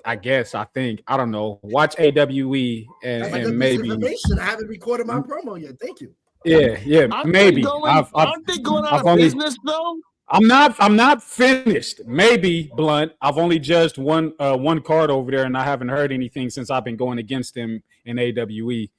I guess, I think. I don't know. Watch AWE and maybe. I haven't recorded my promo yet. Thank you. Yeah, maybe. Aren't they going out of business though? I'm not finished. Maybe Blunt. I've only judged one card over there, and I haven't heard anything since I've been going against him in AWE.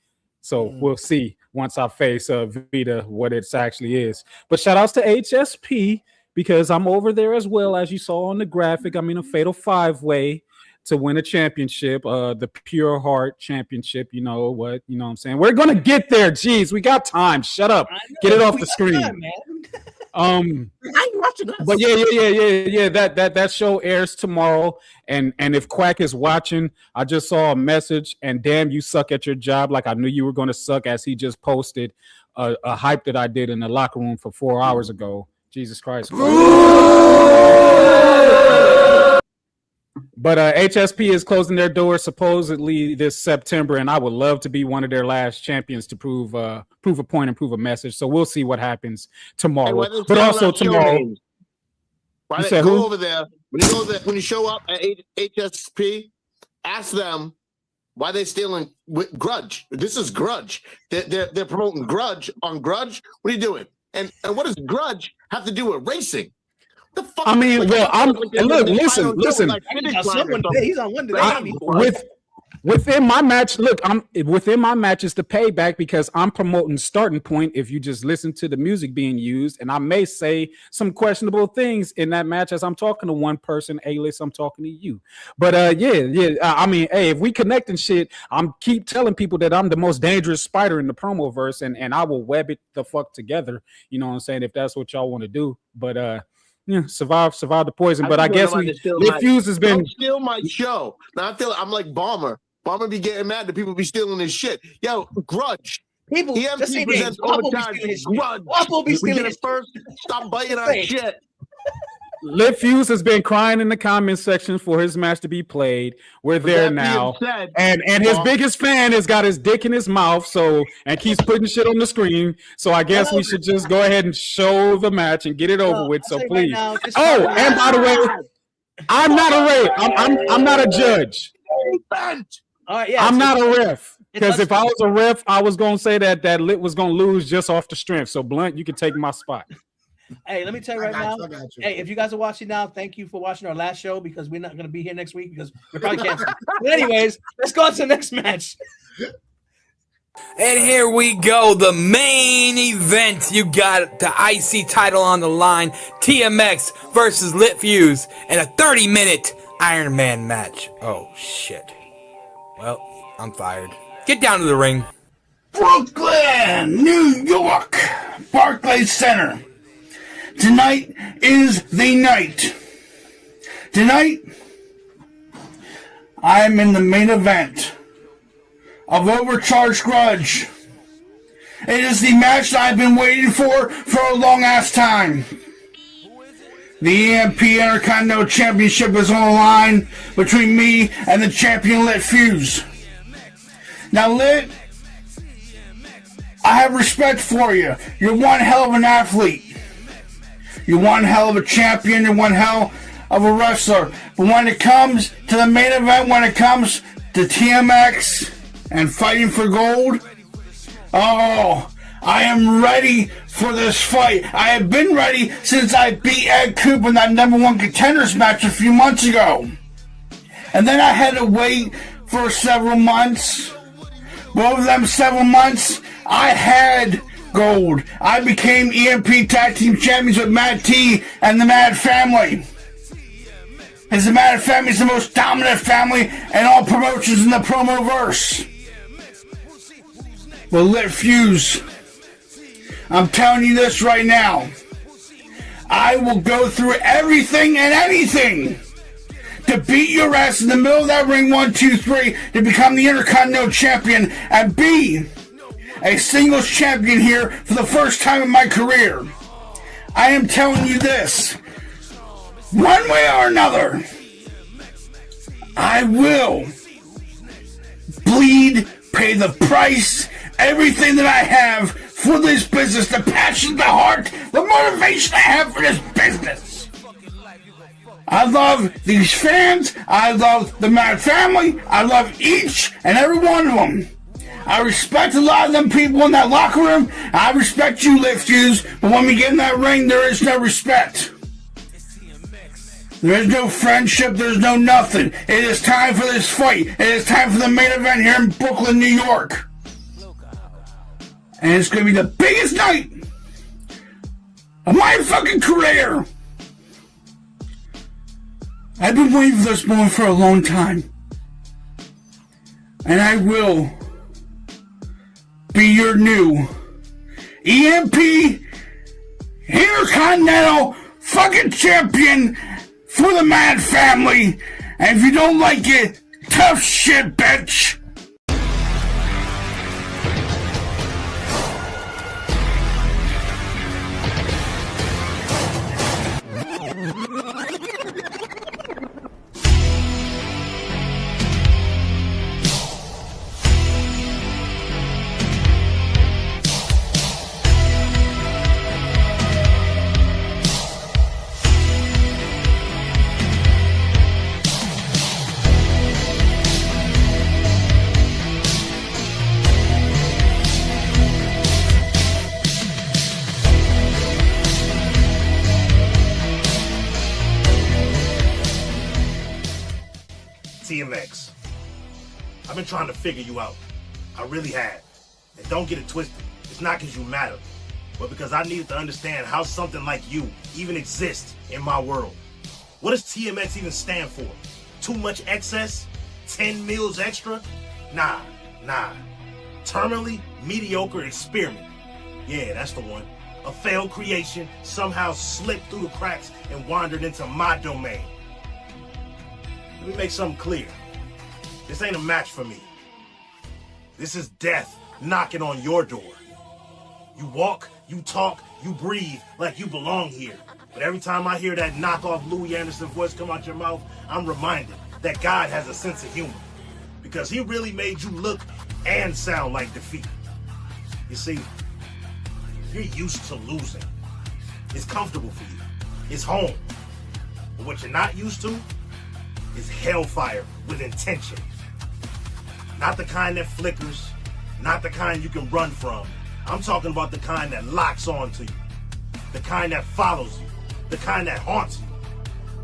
So we'll see once I face Vita what it actually is. But shout outs to HSP because I'm over there as well, as you saw on the graphic. I'm in a fatal 5-way to win a championship, the Pure Heart Championship. You know what I'm saying? We're gonna get there. Jeez, we got time. Shut up. Get it off the screen. Time, man. But yeah. That show airs tomorrow, and if Quack is watching, I just saw a message, and damn, you suck at your job. Like I knew you were going to suck, as he just posted a hype that I did in the locker room for 4 hours ago. Jesus Christ. But HSP is closing their doors supposedly this September, and I would love to be one of their last champions to prove a point and prove a message. So we'll see what happens tomorrow. But also tomorrow, why they go over there when you show up at HSP, ask them why they're stealing Grudge. This is Grudge. They're promoting Grudge on Grudge. What are you doing? And what does Grudge have to do with racing? The fuck? I mean, listen. He's on one day. Within my match, within my match is the payback because I'm promoting Starting Point. If you just listen to the music being used, and I may say some questionable things in that match as I'm talking to one person, A-list, I'm talking to you. But yeah. I mean, hey, if we connect and shit, I'm keep telling people that I'm the most dangerous spider in the promo verse, and I will web it the fuck together. You know what I'm saying? If that's what y'all want to do, but yeah, survive the poison. But I guess Fuse has been don't steal my show. Now I'm like Bomber. Bomber be getting mad that people be stealing his shit. Yo, Grudge. People EMP presents Overcharged. Grudge. We get it first. Stop biting our shit. Lit Fuse has been crying in the comment section for his match to be played. We're there now. And his biggest fan has got his dick in his mouth, and keeps putting shit on the screen. So I guess we should just go ahead and show the match and get it over with. So please. And by the way, I'm not a ref. I'm not a judge. I'm not a ref. Because if I was a ref, I was gonna say that Lit was gonna lose just off the strength. So Blunt, you can take my spot. Hey, let me tell you right now. Hey, if you guys are watching now, thank you for watching our last show because we're not going to be here next week because we're probably canceled. But anyways, let's go on to the next match. And here we go, the main event. You got the IC title on the line, TMX versus Lit Fuse, in a 30-minute Iron Man match. Oh, shit. Well, I'm fired. Get down to the ring. Brooklyn, New York, Barclays Center. Tonight is the night. Tonight, I'm in the main event of Overcharged Grudge. It is the match that I've been waiting for a long-ass time. The EMP Intercontinental Championship is on the line between me and the champion Lit Fuse. Now, Lit, I have respect for you. You're one hell of an athlete. You're one hell of a champion. You're one hell of a wrestler. But when it comes to the main event, when it comes to TMX and fighting for gold, I am ready for this fight. I have been ready since I beat Ed Coop in that #1 contenders match a few months ago. And then I had to wait for several months. But over them 7 months, I had gold. I became EMP Tag Team Champions with Matt T and the Madt family. As the Madt family is the most dominant family in all promotions in the promo-verse. But Lit Fuse, I'm telling you this right now. I will go through everything and anything to beat your ass in the middle of that ring 1, 2, 3 to become the Intercontinental Champion and be a singles champion here for the first time in my career. I am telling you this. one way or another, I will bleed, pay the price, everything that I have for this business, the passion, the heart, the motivation I have for this business. I love these fans. I love the Madt family. I love each and every one of them. I respect a lot of them people in that locker room. I respect you, Lift Jews, but when we get in that ring, there is no respect. There is no friendship. There's no nothing. It is time for this fight. It is time for the main event here in Brooklyn, New York. And it's going to be the biggest night of my fucking career. I've been waiting for this moment for a long time. And I will be your new EMP Intercontinental fucking champion for the Madt family. And if you don't like it, tough shit, bitch. TMX. I've been trying to figure you out. I really have. And don't get it twisted. It's not because you matter, but because I needed to understand how something like you even exists in my world. What does TMX even stand for? Too much excess? 10 meals extra? Nah. Terminally mediocre experiment. Yeah, that's the one. A failed creation somehow slipped through the cracks and wandered into my domain. Let me make something clear. This ain't a match for me. This is death knocking on your door. You walk, you talk, you breathe like you belong here. But every time I hear that knockoff Louis Anderson voice come out your mouth, I'm reminded that God has a sense of humor. Because he really made you look and sound like defeat. You see, you're used to losing. It's comfortable for you. It's home. But what you're not used to is hellfire with intention. Not the kind that flickers, not the kind you can run from. I'm talking about the kind that locks onto you, the kind that follows you, the kind that haunts you,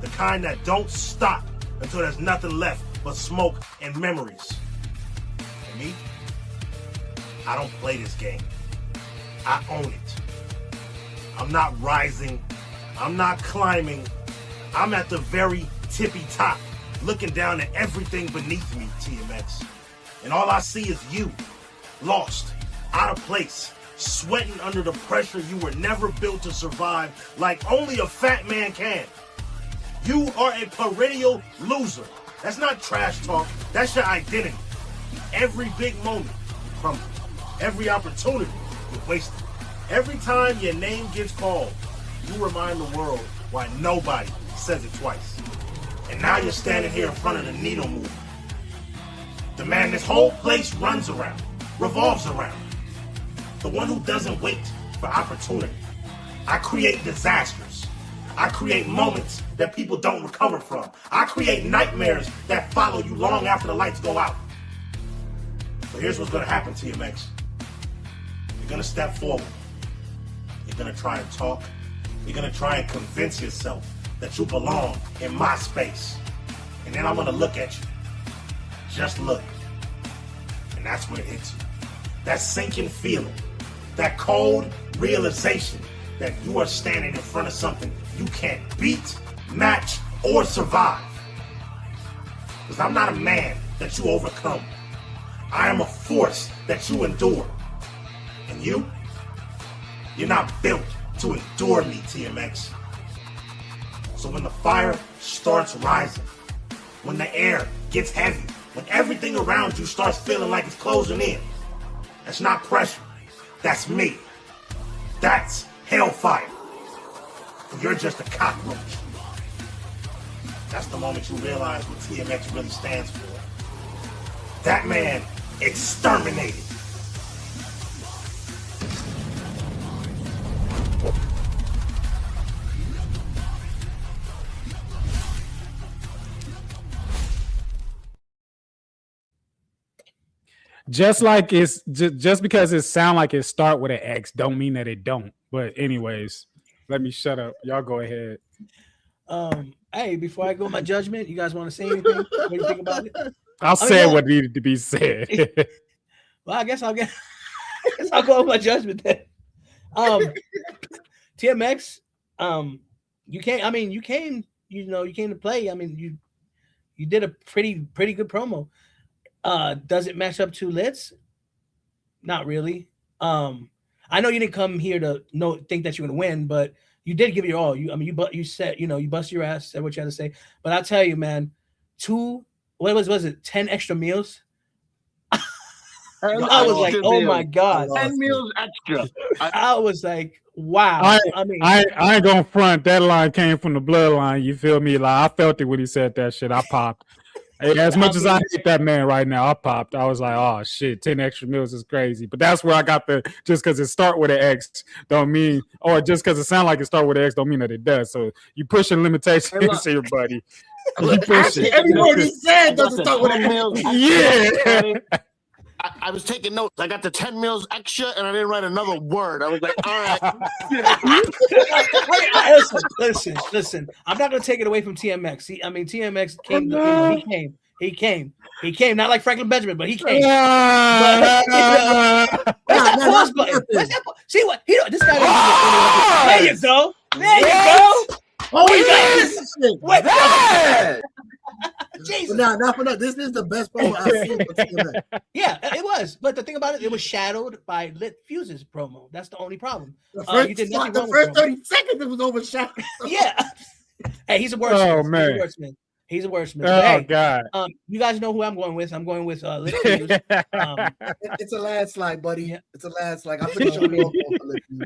the kind that don't stop until there's nothing left but smoke and memories. And me, I don't play this game. I own it. I'm not rising. I'm not climbing. I'm at the very tippy top, looking down at everything beneath me, TMX. And all I see is you, lost, out of place, sweating under the pressure you were never built to survive like only a fat man can. You are a perennial loser. That's not trash talk. That's your identity. Every big moment, you crumble. Every opportunity, you waste it. Every time your name gets called, you remind the world why nobody says it twice. And now you're standing here in front of the needle mover. The man this whole place runs around, revolves around. The one who doesn't wait for opportunity. I create disasters. I create moments that people don't recover from. I create nightmares that follow you long after the lights go out. But here's what's gonna happen, TMX. You're gonna step forward. You're gonna try and talk. You're gonna try and convince yourself that you belong in my space. And then I'm gonna look at you. Just look. And that's when it hits you. That sinking feeling. That cold realization that you are standing in front of something you can't beat, match, or survive. Because I'm not a man that you overcome. I am a force that you endure. And you're not built to endure me, TMX. So when the fire starts rising, when the air gets heavy, when everything around you starts feeling like it's closing in, that's not pressure. That's me. That's hellfire. And you're just a cockroach. That's the moment you realize what TMX really stands for. That man exterminated. Just like it's just because it sound like it start with an X, don't mean that it don't. But anyways, let me shut up. Y'all go ahead. Hey, before I go my judgment, you guys want to say anything? What do you think about it? I'll say what needed to be said. Well, I guess I'll go with my judgment then. TMX, you came to play. I mean, you did a pretty good promo. Does it match up to Litz? Not really. I know you didn't come here to think that you're gonna win, but you did give your all. You said, you bust your ass, said what you had to say. But I'll tell you, man, 10 extra meals? I was like, oh my God. 10 meals extra. I was like, wow. I ain't gonna front. That line came from the bloodline. You feel me? Like I felt it when he said that shit. I popped. Hey, as much as I hate that man right now, I popped. I was like, oh shit, 10 extra meals is crazy. But that's where I got just because it start with an X don't mean, or just because it sound like it start with an X don't mean that it does. So you pushing limitations to your buddy. Actually, every word he said doesn't start with an X. Yeah. I was taking notes. I got the 10 meals extra, and I didn't write another word. I was like, all right. Listen. I'm not going to take it away from TMX. TMX came. He came. Not like Franklin Benjamin, but he came. Where's that pause button? See what? This guy. There you go. Oh, he got Wait, that. Jesus. Not for that. This is the best promo I've seen for TMX. Yeah, it was. But the thing about it was shadowed by Lit Fuse's promo. That's the only problem. The first 30 seconds, it was overshadowed. Yeah. Hey, he's a wordsmith. Oh, man. He's a wordsmith. Oh, hey, God. You guys know who I'm going with. I'm going with Lit Fuse. It's a landslide, buddy. Yeah. It's a landslide. I'm pretty sure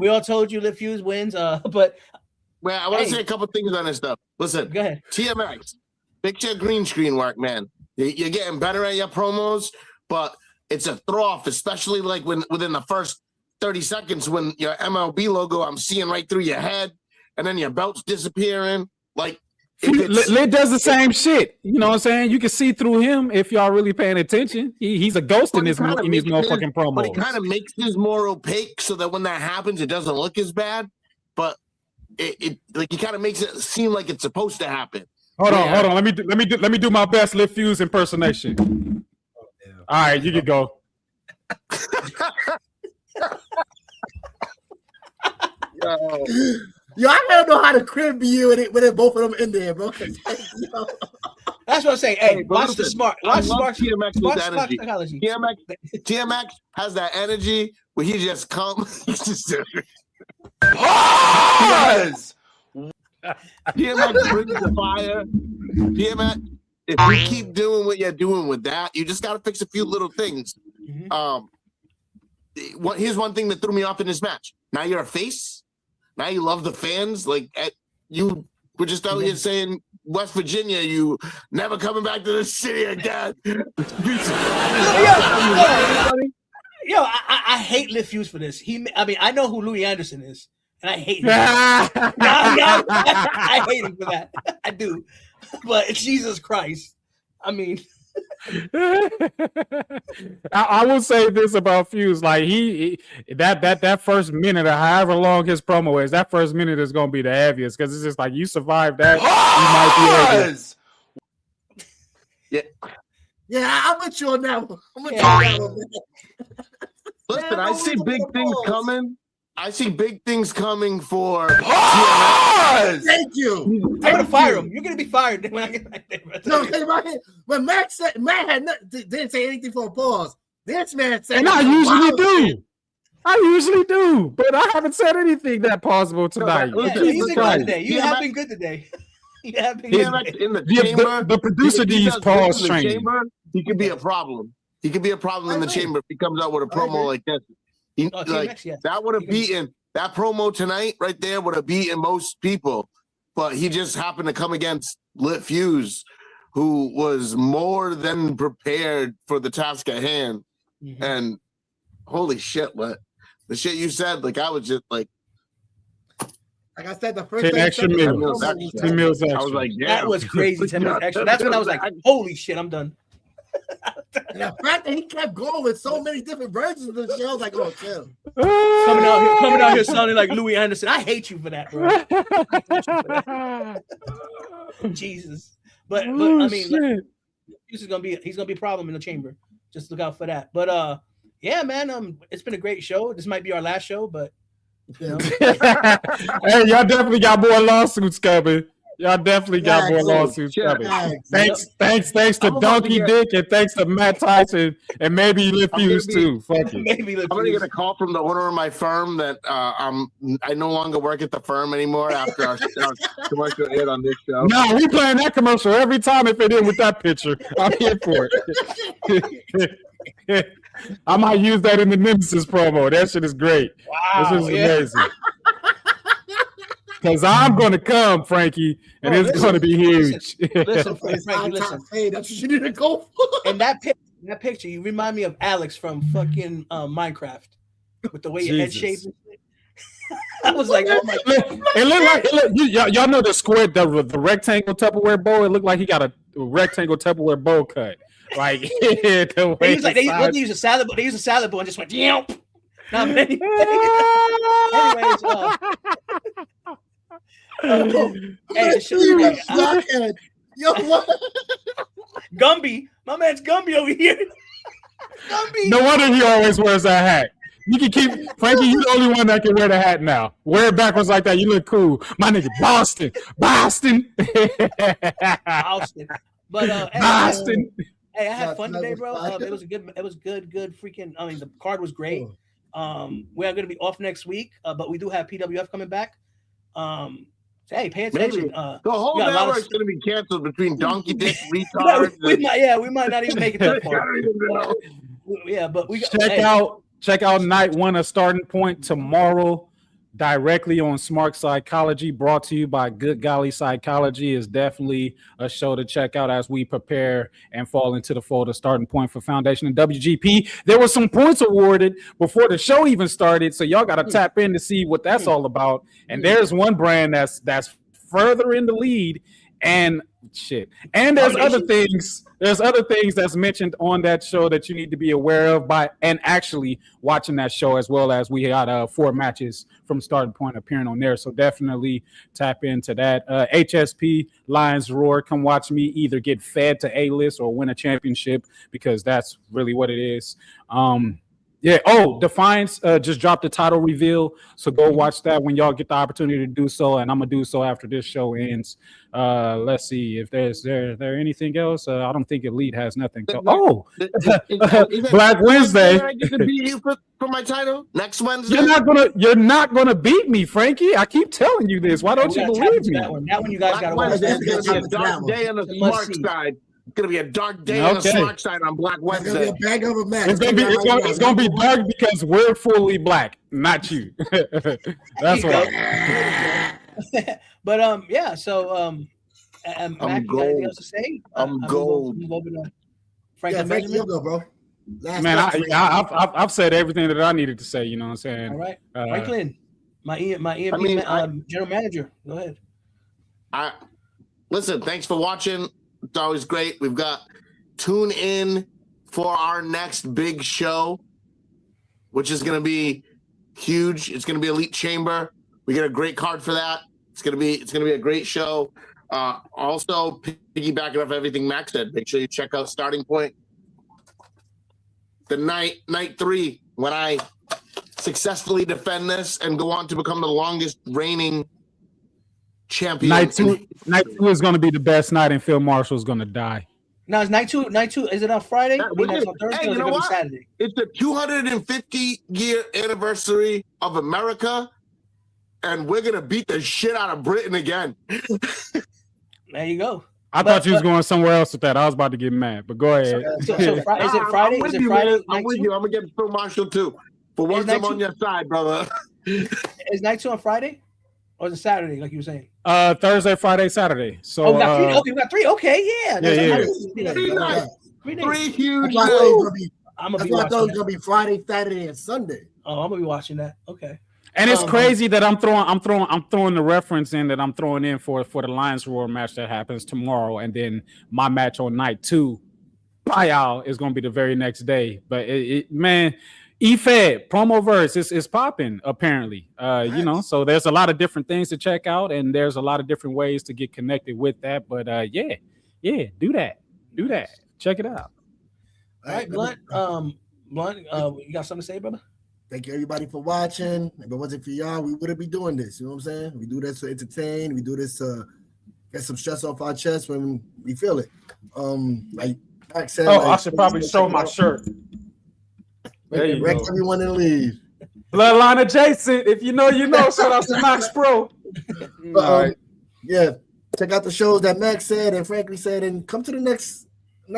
we all told you Lit Fuse wins. But well, I want to say a couple things on this stuff. Listen, go ahead. TMX, fix your green screen work, man. You're getting better at your promos, but it's a throw off, especially like within the first 30 seconds when your MLB logo, I'm seeing right through your head, and then your belt's disappearing. Like Lit does the same shit. You know what I'm saying? You can see through him if y'all really paying attention. He's a ghost in these motherfucking promos. But he kind of makes his more opaque so that when that happens, it doesn't look as bad. But it like he kind of makes it seem like it's supposed to happen. Hold on. Let me do my best Lit Fuse impersonation. All right, you can go. Yo, I don't know how to crib you with both of them in there, bro. That's what I'm saying. Hey, watch the smart. Watch smart TMX with energy. Psychology. TMX has that energy where he just comes. TMX brings the fire. TMX, if you keep doing what you're doing with that, you just got to fix a few little things. Here's one thing that threw me off in this match. Now you're a face. Now you love the fans. Like you were just out here saying West Virginia, you never coming back to the city again. Yo, I hate Lit Fuse for this. I know who Louis Anderson is, and I hate him. I hate him for that. I do. But Jesus Christ. I mean, I will say this about Fuse, like that first minute or however long his promo is, that first minute is gonna be the heaviest because it's just like you survive that, you might be able. Yeah, I'm with you on that one. Listen, I see big things coming. I see big things coming for TMX. Thank you. I'm gonna fire him. You're gonna be fired when I get back there. No, when Matt didn't say anything for a pause. This man said, and I usually do, but I haven't said anything that plausible tonight. You've been good today. You have been good today. You have been good in the chamber. The producer needs pause training. He could be a problem. He could be a problem in the chamber if he comes out with a promo like this. That would have beaten that promo tonight right there would have beaten most people, but he just happened to come against Lit Fuse, who was more than prepared for the task at hand. And holy shit, Lit. The shit you said, like I was just like I said, the first 10 thing extra meals. 10 meals extra. I was like, That damn. was crazy. 10 minutes extra. That's when I was like, holy shit, I'm done. And the fact that he kept going with so many different versions of the show, I was like, oh, chill. Coming out here sounding like Louis Anderson. I hate you for that, bro. I hate you for that. Jesus. But I mean, he's gonna be a problem in the chamber. Just look out for that. But yeah, man, it's been a great show. This might be our last show, but you know. Hey, y'all definitely got more lawsuits coming. Y'all definitely got more lawsuits coming. Thanks to Donkey Dick, and thanks to Matt Tyson, and maybe Lit Fuse too. Fuck it. I'm gonna get a call from the owner of my firm that I no longer work at the firm anymore after our commercial aired on this show. No, we playing that commercial every time if it is with that picture. I'm here for it. I might use that in the Nemesis promo. That shit is great. Wow, this is amazing. Because I'm going to come, Frankie, and it's going to be huge. Listen, Frankie, listen. Hey, that's what you need to go for. And that picture, you remind me of Alex from fucking Minecraft with the way your head shaped. I was like, oh my God. Y'all know the square, the rectangle Tupperware bowl. It looked like he got a rectangle Tupperware bowl cut. Like the way they use a salad bowl. They use a salad bowl and just went, yelp. Anyways, hey, what? Gumby, my man's Gumby over here. Gumby. No wonder he always wears that hat. You can keep Frankie. You're the only one that can wear the hat now. Wear it backwards like that. You look cool, my nigga. Boston. Boston. But Boston. Hey, I had fun today, bro. It was good. Freaking. I mean, the card was great. We're gonna be off next week, but we do have PWF coming back. Hey, pay attention. The whole network's going to be canceled between Donkey Dick, retards. we might not even make it that far. Yeah, but we check out night one of Starting Point tomorrow, directly on Smart Psychology, brought to you by Good Golly Psychology. Is definitely a show to check out as we prepare and fall into the fold of Starting Point for Foundation and WGP. There were some points awarded before the show even started, so y'all got to tap in to see what that's all about. And there's one brand that's further in the lead, and shit. And there's other things. There's other things that's mentioned on that show that you need to be aware of and actually watching that show, as well as we got 4 matches from Starting Point appearing on there. So definitely tap into that. HSP, Lions Roar, come watch me either get fed to A-list or win a championship, because that's really what it is. Yeah. Oh, Defiance just dropped the title reveal, so go watch that when y'all get the opportunity to do so, and I'm gonna do so after this show ends. Let's see if there anything else. I don't think Elite has nothing. Black Wednesday. I get to beat you for my title next Wednesday. You're not gonna beat me, Frankie. I keep telling you this. Why don't you believe me? That one you guys got to watch. It's gonna be a dark day on the Smart side. It's gonna be a dark day on the Smart side on Black Wednesday. It's gonna be dark because we're fully black, not you. That's why. But yeah. So Matt, you got anything else to say? I'm gold. Move over to Franklin Benjamin, go, bro. Man, I've said everything that I needed to say. You know what I'm saying? All right, Franklin, my EMP general manager. Go ahead. Listen. Thanks for watching. It's always great. We've got tune in for our next big show, which is going to be huge. It's going to be Elite Chamber. We get a great card for that. It's going to be a great show. Also, piggybacking off everything Max said, make sure you check out Starting Point. The night 3, when I successfully defend this and go on to become the longest reigning champion. Night two is going to be the best night, and Phil Marshall is going to die. Now, is night two? Is it on Friday? On Thursday, hey, you know what? Saturday? It's the 250-year anniversary of America, and we're going to beat the shit out of Britain again. There you go. I thought you was going somewhere else with that. I was about to get mad, but go ahead. Is it Friday? Is it Friday? I'm with you. I'm going to get Phil Marshall, too. For once, I'm on your side, brother. Is night 2 on Friday? Or is it Saturday, like you were saying? Thursday, Friday, Saturday. So we got 3. Okay, we got 3. Okay, yeah. Three huge. I'm gonna That's be why I thought it was watching gonna be Friday, Saturday, and Sunday. Oh, I'm gonna be watching that. Okay. And it's crazy that I'm throwing the reference in that I'm throwing in for the Lions Roar match that happens tomorrow, and then my match on night 2, Payal, is gonna be the very next day. But man, EFED promo verse is popping apparently. You know, so there's a lot of different things to check out, and there's a lot of different ways to get connected with that. But yeah, do that. Check it out. All right, Blunt. You got something to say, brother? Thank you, everybody, for watching. If it wasn't for y'all, we wouldn't be doing this. You know what I'm saying? We do this to entertain. We do this to get some stress off our chest when we feel it. Like Max said. I should probably show my shirt. There you Wreck go. everyone and leave. Bloodline adjacent. If you know, you know. Shout out to Max Pro. All right. Yeah. Check out the shows that Max said and Frankly said, and come to the next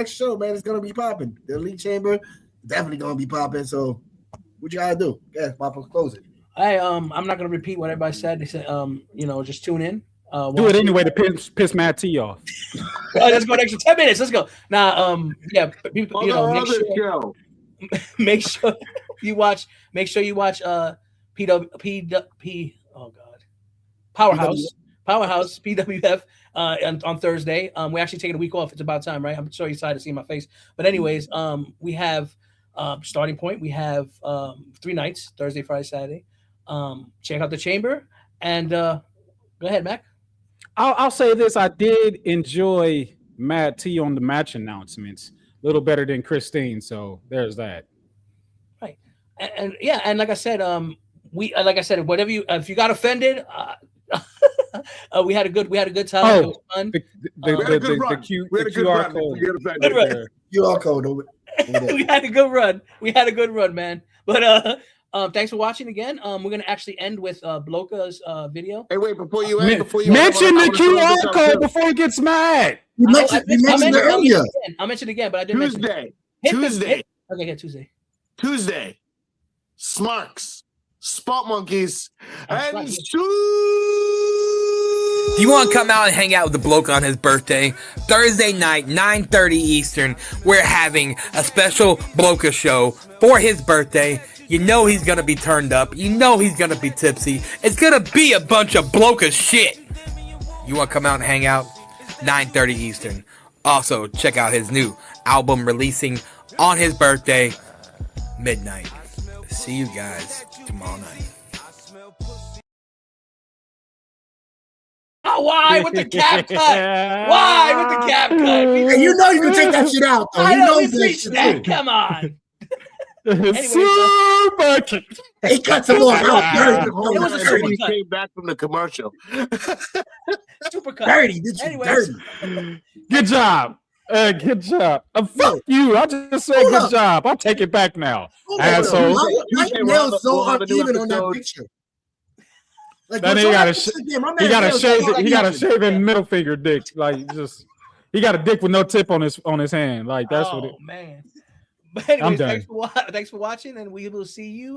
show, man. It's gonna be popping. The Elite Chamber definitely gonna be popping. So what you gotta do? Yeah, Papa, close it. I'm not gonna repeat what everybody said. They said, just tune in. Do it anyway to piss Matt T off. Let's go an extra 10 minutes. Let's go. Now, make sure you watch. Make sure you watch PWF on Thursday. We're actually taking a week off. It's about time, right? I'm so excited to see my face. But anyways, we have starting point. We have 3 nights: Thursday, Friday, Saturday. Check out the chamber and go ahead, Mac. I'll say this: I did enjoy Matt T on the match announcements a little better than Christine. So there's that. Right, and like I said, whatever if you got offended. We had a good time. It was fun. The QR code. QR code. We had a good run. Man. But thanks for watching again. We're gonna actually end with Bloka's video. Hey, wait, before you mention the QR code before he gets mad. You mentioned it earlier. I'll mention it again, but I didn't mention it. Tuesday. Okay, yeah, Tuesday. Smarks, Spot Monkeys, and If you want to come out and hang out with the bloke on his birthday, Thursday night, 9:30 Eastern, we're having a special Bloka show for his birthday. You know he's going to be turned up. You know he's going to be tipsy. It's going to be a bunch of Bloka shit. You want to come out and hang out? 9:30 Eastern. Also, check out his new album releasing on his birthday, midnight. See you guys tomorrow night. Oh, why with the cap cut? Why with the cap cut? Hey, you know you can take that shit out, though. I You know know we that preached shit that. too. Come on. He cut some more out. It was a super He cut. came back from the commercial. Super cut. Dirty. Did you Anyways. dirty? Good job. Good job. Fuck you. I just said good job. I'll take it back now. Asshole. Why your nails so uneven on that picture? Like, Then he got a shaving middle finger dick. Like he got a dick with no tip on his hand. Like that's what it. Man. But anyways, I'm done. thanks for watching, and we will see you